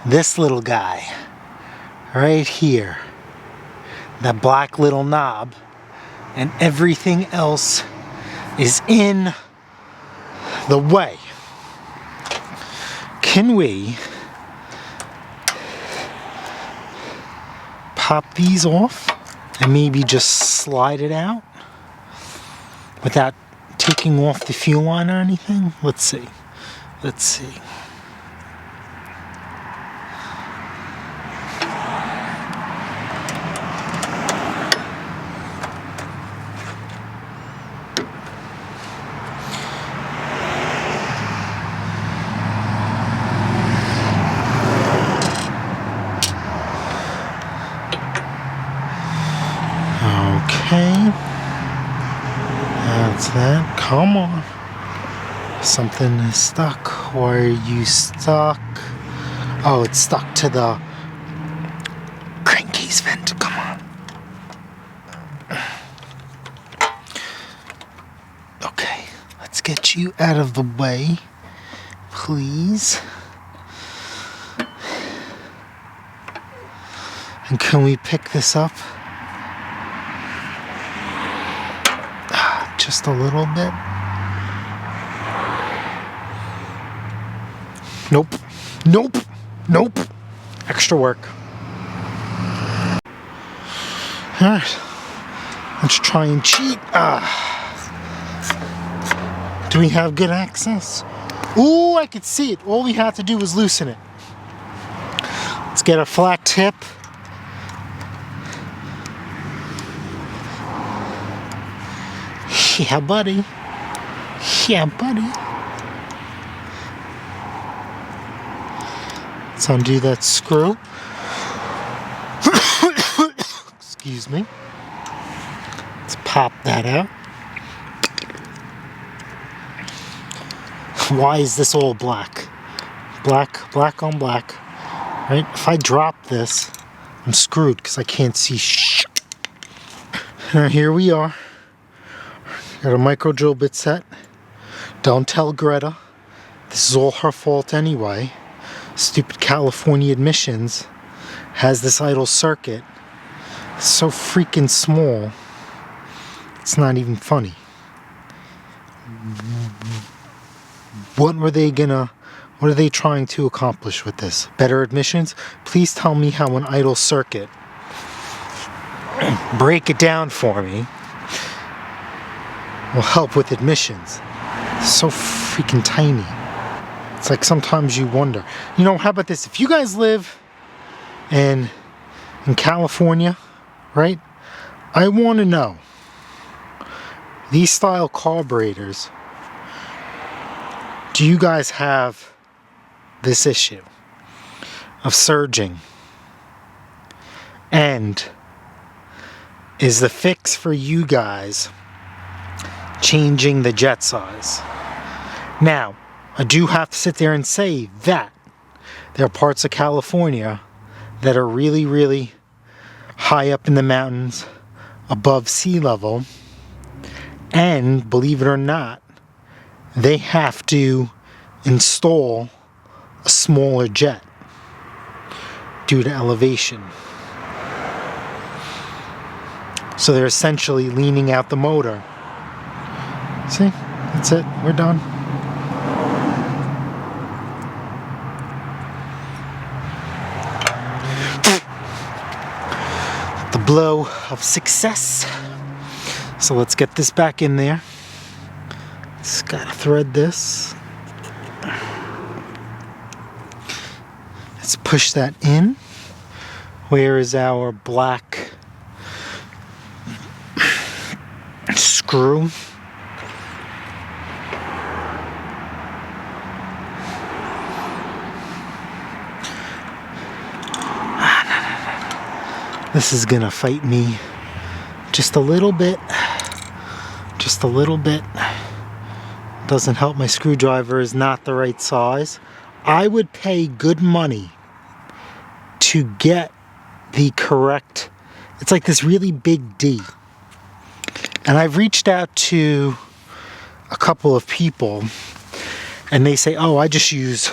this little guy right here. That black little knob, and everything else is in the way. Can we pop these off and maybe just slide it out without taking off the fuel line or anything? Let's see. Let's see. Okay, that's that. Come on. Something is stuck. Why are you stuck? Oh, it's stuck to the crankcase vent. Come on. Okay, let's get you out of the way, please. And can we pick this up? Just a little bit. Nope. Nope. Nope. Extra work. Alright. Let's try and cheat. Do we have good access? Ooh, I could see it. All we had to do was loosen it. Let's get a flat tip. Yeah, buddy. Yeah, buddy. Let's undo that screw. excuse me. Let's pop that out. Why is this all black? Black on black. Right? If I drop this, I'm screwed because I can't see shit. Here we are. Got a micro drill bit set. Don't tell Greta. This is all her fault anyway. Stupid California admissions has this idle circuit. It's so freaking small. It's not even funny. What are they trying to accomplish with this? Better admissions? Please tell me how an idle circuit, break it down for me, will help with admissions. It's so freaking tiny. It's like sometimes you wonder. You know, how about this? If you guys live in California, right? I want to know, these style carburetors, do you guys have this issue of surging? And is the fix for you guys changing the jet size? Now, I do have to sit there and say that there are parts of California that are really, really high up in the mountains above sea level, and believe it or not, they have to install a smaller jet due to elevation. So they're essentially leaning out the motor. See? That's it. We're done. The blow of success. So let's get this back in there. Just gotta thread this. Let's push that in. Where is our black screw? This is gonna fight me just a little bit. Just a little bit. Doesn't help, my screwdriver is not the right size. I would pay good money to get the correct, it's like this really big D. And I've reached out to a couple of people and they say, oh, I just use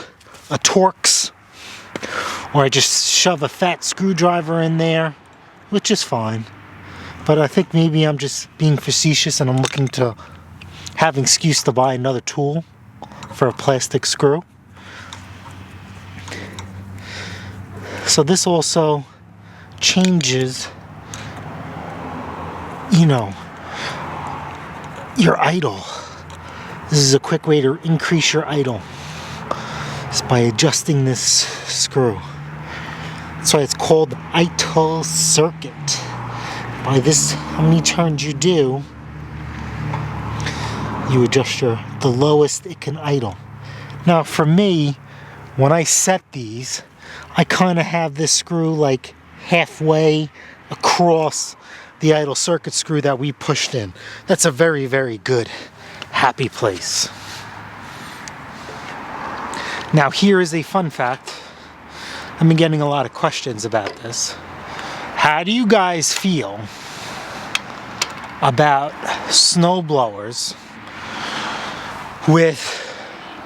a Torx, or I just shove a fat screwdriver in there, which is fine. But I think maybe I'm just being facetious and I'm looking to have an excuse to buy another tool for a plastic screw. So this also changes, you know, your idle. This is a quick way to increase your idle. It's by adjusting this screw. That's why it's called idle circuit. By this, how many turns you do, you adjust the lowest it can idle. Now for me, when I set these, I kind of have this screw like halfway across the idle circuit screw that we pushed in. That's a very, very good, happy place. Now here is a fun fact. I've been getting a lot of questions about this. How do you guys feel about snowblowers with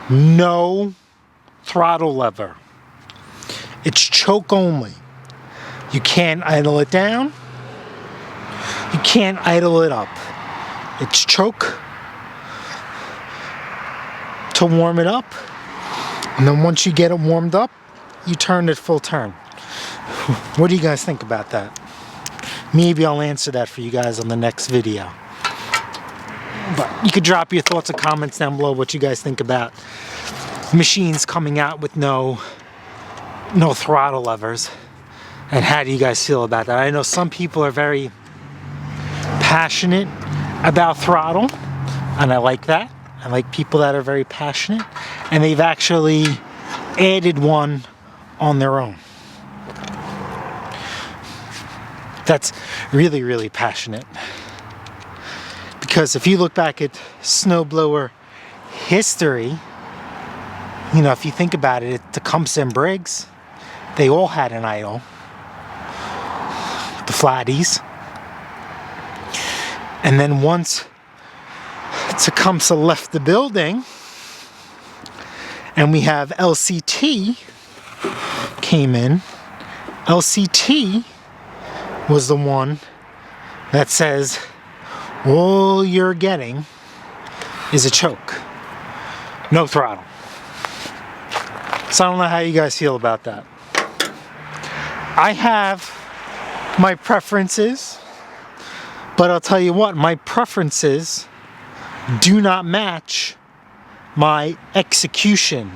no throttle lever? It's choke only. You can't idle it down. You can't idle it up. It's choke to warm it up. And then once you get it warmed up, you turn it full turn. What do you guys think about that? Maybe I'll answer that for you guys on the next video. But you could drop your thoughts or comments down below what you guys think about machines coming out with no throttle levers. And how do you guys feel about that? I know some people are very passionate about throttle, and I like that. I like people that are very passionate, and they've actually added one on their own. that's really, really passionate. Because if you look back at snowblower history, you know, if you think about it, Tecumseh and Briggs, they all had an idol. The Flatties. And then once Tecumseh left the building, and we have LCT came in, LCT was the one that says all you're getting is a choke, no throttle. So I don't know how you guys feel about that. I have my preferences, but I'll tell you what, my preferences do not match my execution.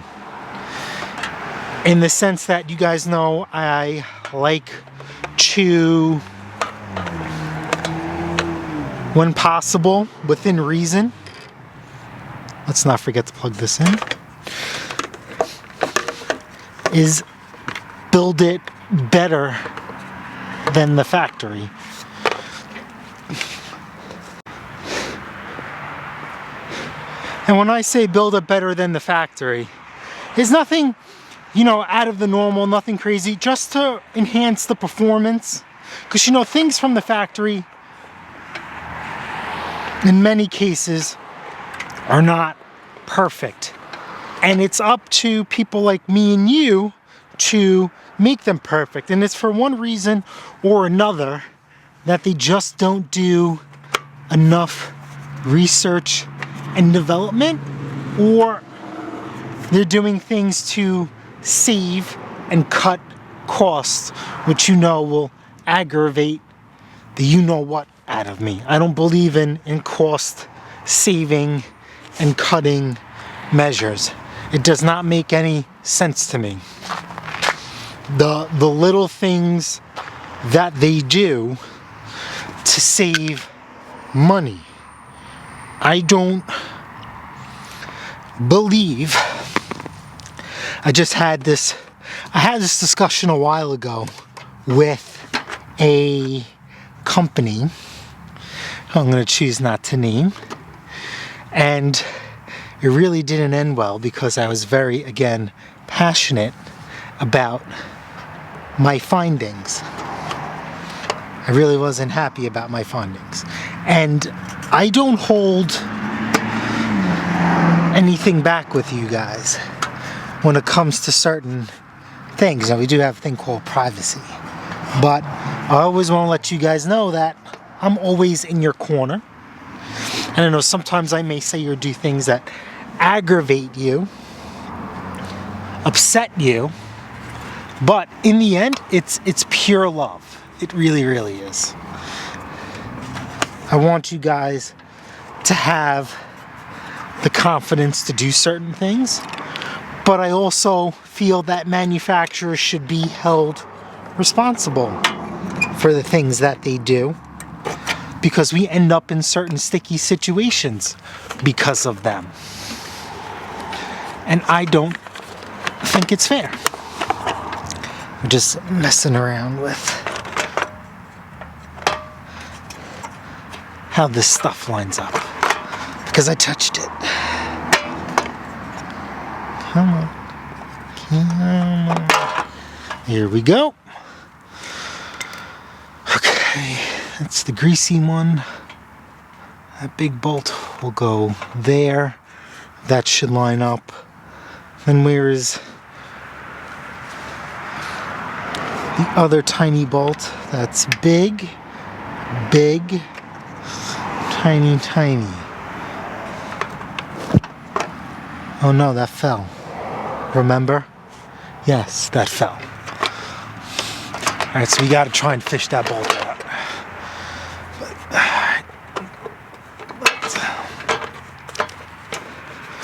In the sense that you guys know I like to, when possible, within reason. Let's not forget to plug this in. Is build it better than the factory. And when I say build it better than the factory, it's nothing, you know, out of the normal, nothing crazy, just to enhance the performance. Because, you know, things from the factory, in many cases, are not perfect. And it's up to people like me and you to make them perfect. And it's for one reason or another that they just don't do enough research and development, or they're doing things to save and cut costs, which you know will aggravate the you-know-what out of me. I don't believe in cost saving and cutting measures. It does not make any sense to me. The little things that they do to save money, I don't believe. I had this discussion a while ago with a company I'm going to choose not to name, and it really didn't end well because I was very, again, passionate about my findings. I really wasn't happy about my findings, and I don't hold anything back with you guys when it comes to certain things. Now, we do have a thing called privacy, but I always want to let you guys know that I'm always in your corner. And I know sometimes I may say or do things that aggravate you, upset you, but in the end, it's pure love. It really, really is. I want you guys to have the confidence to do certain things, but I also feel that manufacturers should be held responsible for the things that they do, because we end up in certain sticky situations because of them. And I don't think it's fair. I'm just messing around with how this stuff lines up because I touched it. Come on. Come on. Here we go. Okay, that's the greasy one. That big bolt will go there. That should line up. Then where is the other tiny bolt? That's big, big, tiny, tiny. Oh no, that fell. Remember? Yes, that fell. Alright, so we gotta try and fish that bolt out.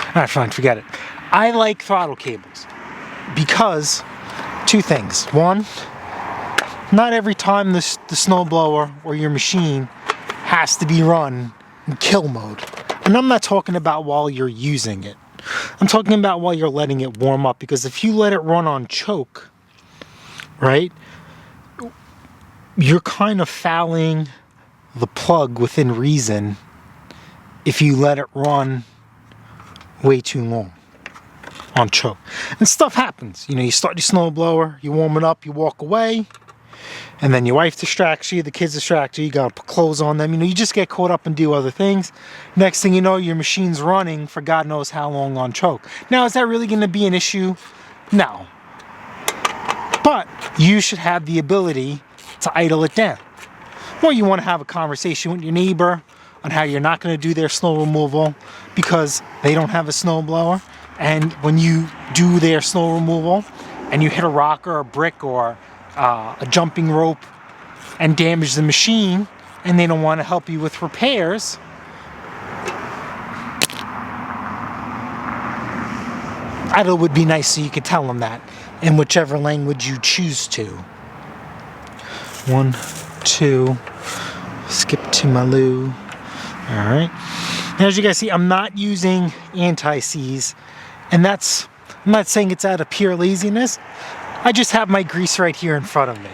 Alright, fine, forget it. I like throttle cables because two things. One, not every time the snowblower or your machine has to be run in kill mode. And I'm not talking about while you're using it. I'm talking about while you're letting it warm up, because if you let it run on choke, right, you're kind of fouling the plug within reason if you let it run way too long on choke. And stuff happens. You know, you start your snowblower, you warm it up, you walk away, and then your wife distracts you, the kids distract you, you gotta put clothes on them. You know, you just get caught up and do other things. Next thing you know, your machine's running for God knows how long on choke. Now, is that really gonna be an issue? No. But you should have the ability to idle it down. Or you wanna have a conversation with your neighbor on how you're not gonna do their snow removal because they don't have a snowblower. And when you do their snow removal and you hit a rock or a brick or a jumping rope and damage the machine and they don't want to help you with repairs, idle would be nice, so you could tell them that in whichever language you choose to. 1, 2, skip to my loo. All right. Now, as you guys see, I'm not using anti-seize, and I'm not saying it's out of pure laziness. I just have my grease right here in front of me.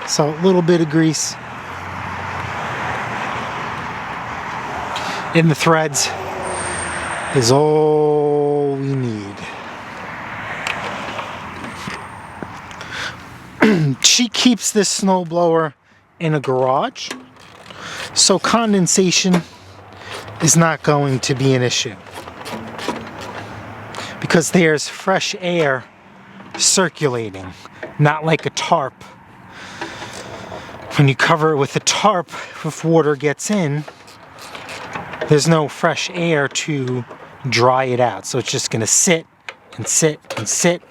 So a little bit of grease in the threads is all we need. She keeps this snowblower in a garage, so condensation is not going to be an issue because there's fresh air circulating, not like a tarp. When you cover it with a tarp, if water gets in, there's no fresh air to dry it out. So it's just gonna sit and sit and sit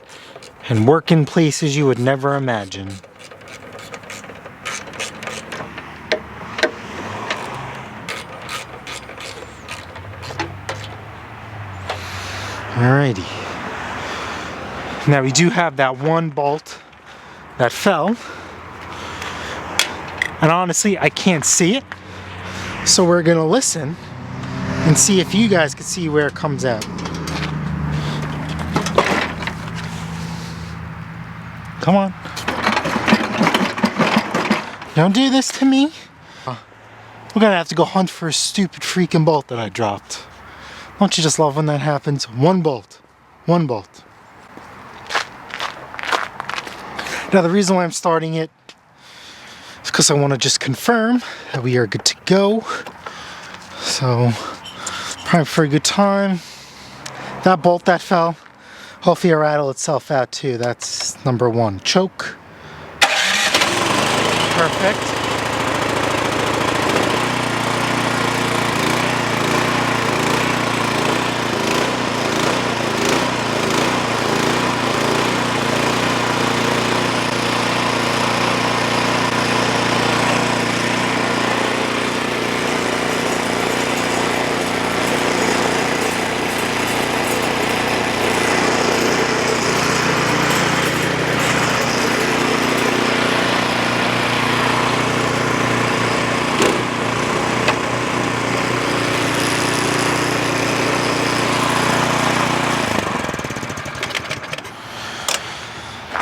and work in places you would never imagine. Alrighty. Now we do have that one bolt that fell, and honestly I can't see it, so we're gonna listen and see if you guys can see where it comes out. Come on. Don't do this to me. We're gonna have to go hunt for a stupid freaking bolt that I dropped. Don't you just love when that happens? One bolt. One bolt. Now the reason why I'm starting it is because I want to just confirm that we are good to go. So, probably for a good time. That bolt that fell, hopefully it'll rattle itself out too. That's number one. Choke. Perfect.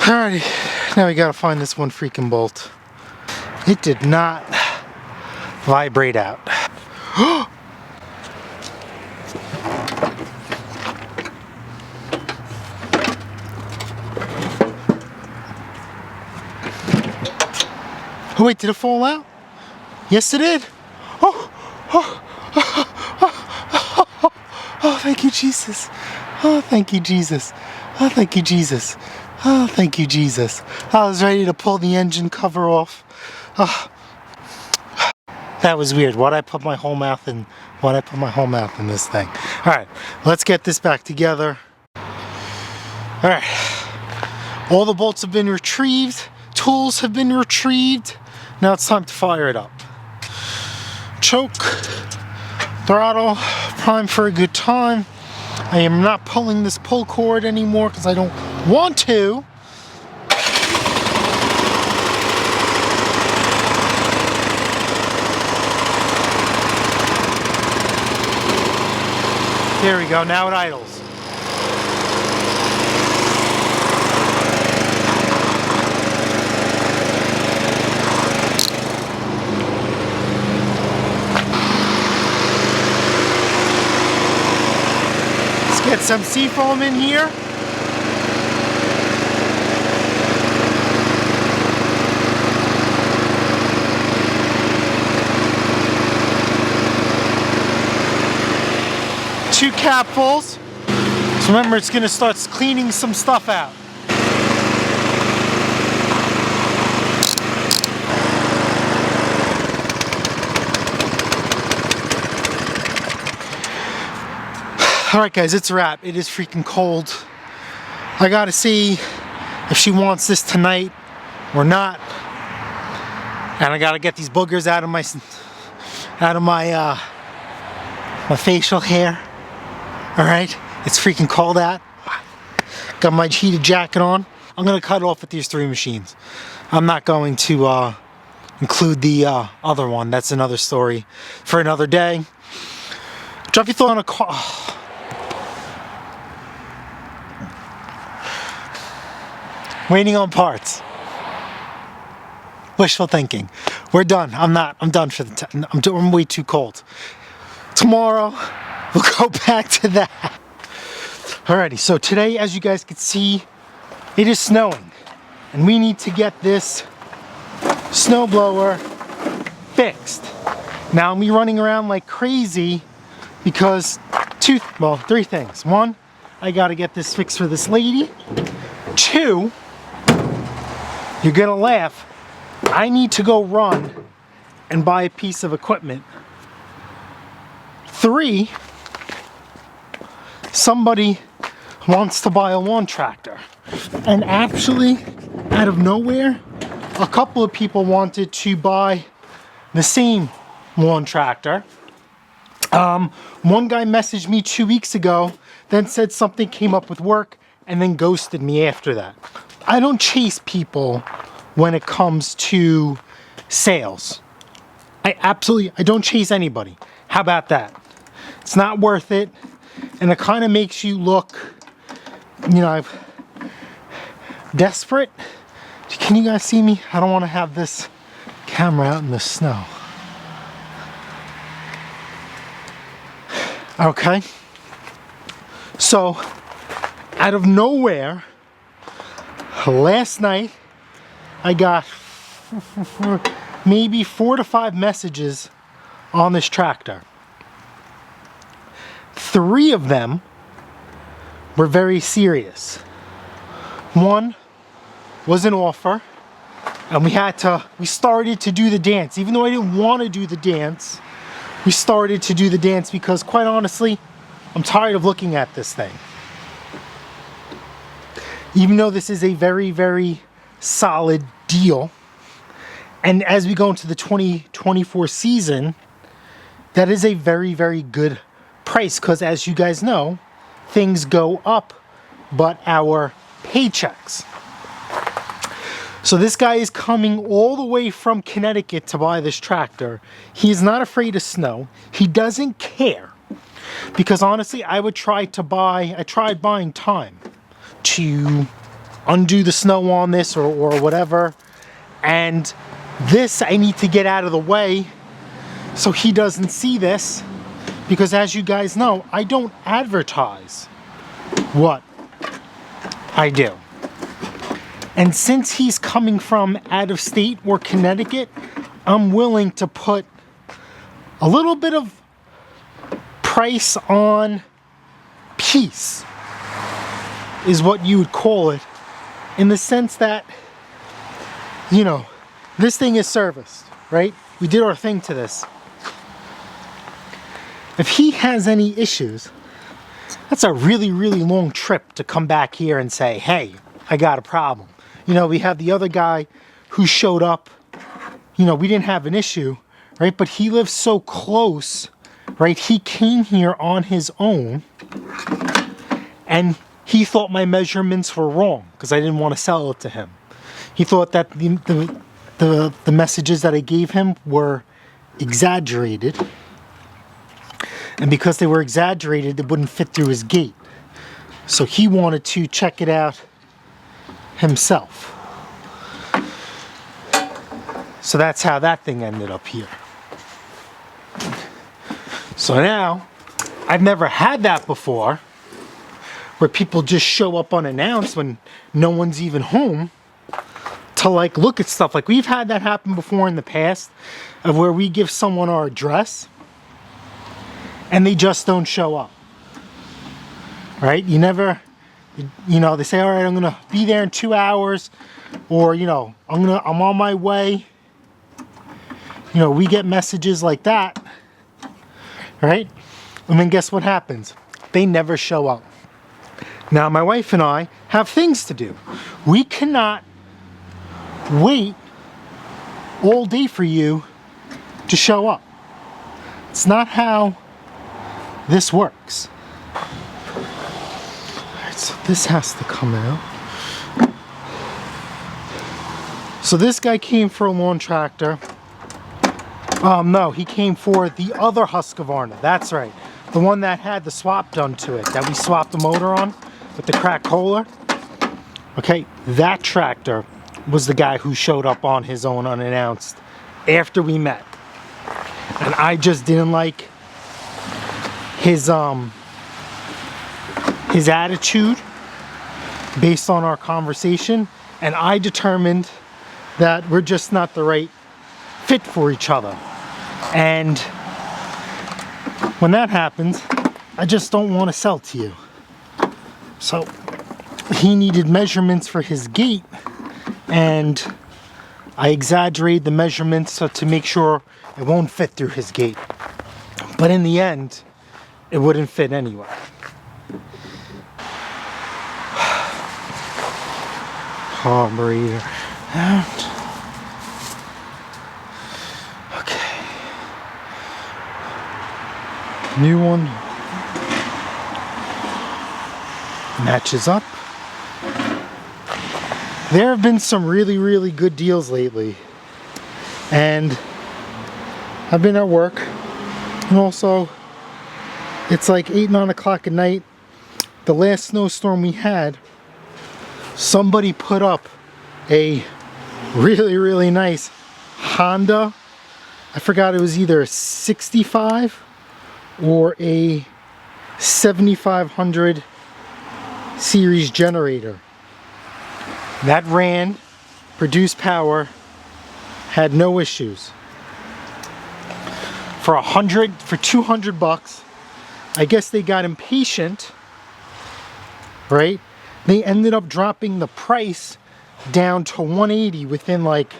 Alrighty, now we gotta find this one freaking bolt. It did not vibrate out. Oh wait, did it fall out? Yes it did. Oh, thank you Jesus. Oh, thank you Jesus. Oh, thank you Jesus. Oh, thank you, Jesus. I was ready to pull the engine cover off. Oh, that was weird. Why'd I put my whole mouth in? Why'd I put my whole mouth in this thing? All right, let's get this back together. All right, all the bolts have been retrieved. Tools have been retrieved. Now it's time to fire it up. Choke, throttle, prime for a good time. I am not pulling this pull cord anymore because I don't want to. There we go, now it idles. some seafoam in here. Two capfuls. So remember, it's gonna start cleaning some stuff out. Alright guys, it's a wrap. It is freaking cold. I gotta see if she wants this tonight or not. And I gotta get these boogers out of my my facial hair. Alright, it's freaking cold out. Got my heated jacket on. I'm gonna cut off with these 3 machines. I'm not going to include the other one. That's another story for another day. Drop your thought on a car. Waiting on parts. Wishful thinking. We're done. I'm done for the I'm way too cold. Tomorrow, we'll go back to that. Alrighty, so today, as you guys can see, it is snowing. And we need to get this snowblower fixed. Now, me running around like crazy because 3 things. 1, I gotta get this fixed for this lady. 2, you're gonna laugh, I need to go run and buy a piece of equipment. 3, somebody wants to buy a lawn tractor. And actually, out of nowhere, a couple of people wanted to buy the same lawn tractor. One guy messaged me 2 weeks ago, then said something came up with work, and then ghosted me after that. I don't chase people when it comes to sales. I don't chase anybody. How about that? It's not worth it, and it kind of makes you look, you know, desperate. Can you guys see me? I don't want to have this camera out in the snow. Okay. So, out of nowhere, last night, I got maybe 4 to 5 messages on this tractor. 3 of them were very serious. 1 was an offer, and we started to do the dance. Even though I didn't want to do the dance, we started to do the dance because, quite honestly, I'm tired of looking at this thing. Even though this is a very, very solid deal, and as we go into the 2024 season, that is a very, very good price, because as you guys know, things go up but our paychecks. So this guy is coming all the way from Connecticut to buy this tractor. He is not afraid of snow. He doesn't care, because honestly, I tried buying time to undo the snow on this or whatever, and this I need to get out of the way so he doesn't see this, because as you guys know, I don't advertise what I do. And since he's coming from out of state or Connecticut, I'm willing to put a little bit of price on peace, is what you would call it, in the sense that, you know, this thing is serviced, right? We did our thing to this. If he has any issues, that's a really, really long trip to come back here and say, hey, I got a problem. You know, we have the other guy who showed up, you know, we didn't have an issue, right? But he lives so close, right? He came here on his own, and he thought my measurements were wrong because I didn't want to sell it to him. He thought that the messages that I gave him were exaggerated. And because they were exaggerated, it wouldn't fit through his gate. So he wanted to check it out himself. So that's how that thing ended up here. So now, I've never had that before. where people just show up unannounced when no one's even home to like look at stuff. Like we've had that happen before in the past of where we give someone our address and they just don't show up. Right? You never, you know, they say, all right, I'm gonna be there in 2 hours, or you know, I'm on my way. You know, we get messages like that, right? And then guess what happens? They never show up. Now, my wife and I have things to do. We cannot wait all day for you to show up. It's not how this works. All right, so this has to come out. So this guy came for a lawn tractor. No, he came for the other Husqvarna. That's right. The one that had the swap done to it, that we swapped the motor on with the cracked Kohler. Okay, that tractor was the guy who showed up on his own unannounced after we met. And I just didn't like his attitude based on our conversation, and I determined that we're just not the right fit for each other. And when that happens, I just don't want to sell to you. So he needed measurements for his gate, and I exaggerated the measurements so to make sure it won't fit through his gate. But in the end, it wouldn't fit anyway. Carburetor out. New one matches up. There have been some really good deals lately, and I've been at work, and also it's like 8-9 o'clock at night. The last snowstorm we had, somebody put up a really nice Honda. I forgot, it was either a 65 or a 7500 series generator. That ran, produced power, had no issues. For 200 bucks, I guess they got impatient, right? They ended up dropping the price down to 180 within like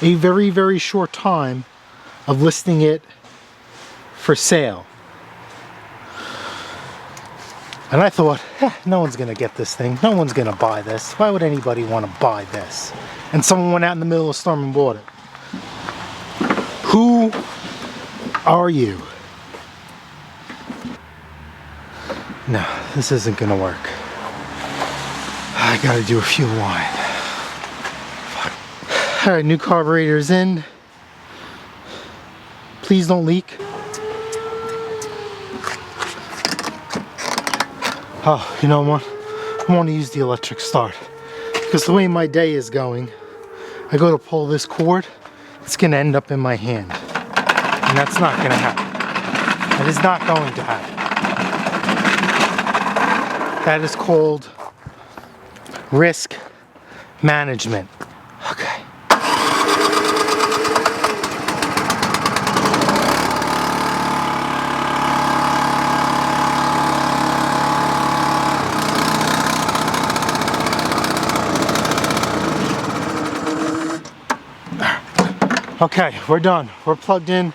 a very short time of listing it for sale. And I thought, no one's gonna get this thing. No one's gonna buy this. Why would anybody want to buy this? And someone went out in the middle of the storm and bought it. Who are you? No, this isn't gonna work. I gotta do a fuel line. Fuck. All right, new carburetor's in. Please don't leak. Oh, you know what? I want to use the electric start, because the way my day is going, I go to pull this cord, it's going to end up in my hand. And that's not going to happen. That is not going to happen. That is called risk management. Okay. Okay, we're done. We're plugged in.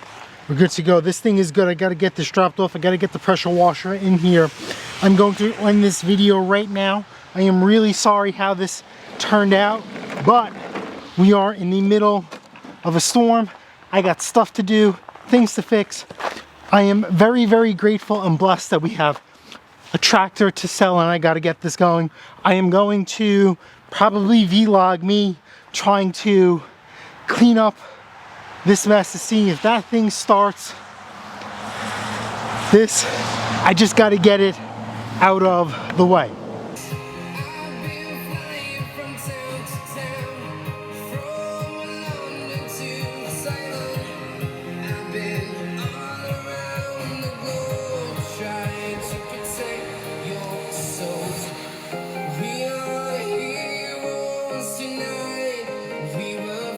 We're good to go. This thing is good. I got to get this dropped off. I got to get the pressure washer in here. I'm going to end this video right now. I am really sorry how this turned out, but we are in the middle of a storm. I got stuff to do, things to fix. I am very grateful and blessed that we have a tractor to sell, and I got to get this going. I am going to probably vlog me trying to clean up this mess to see if that thing starts. I just got to get it out of the way.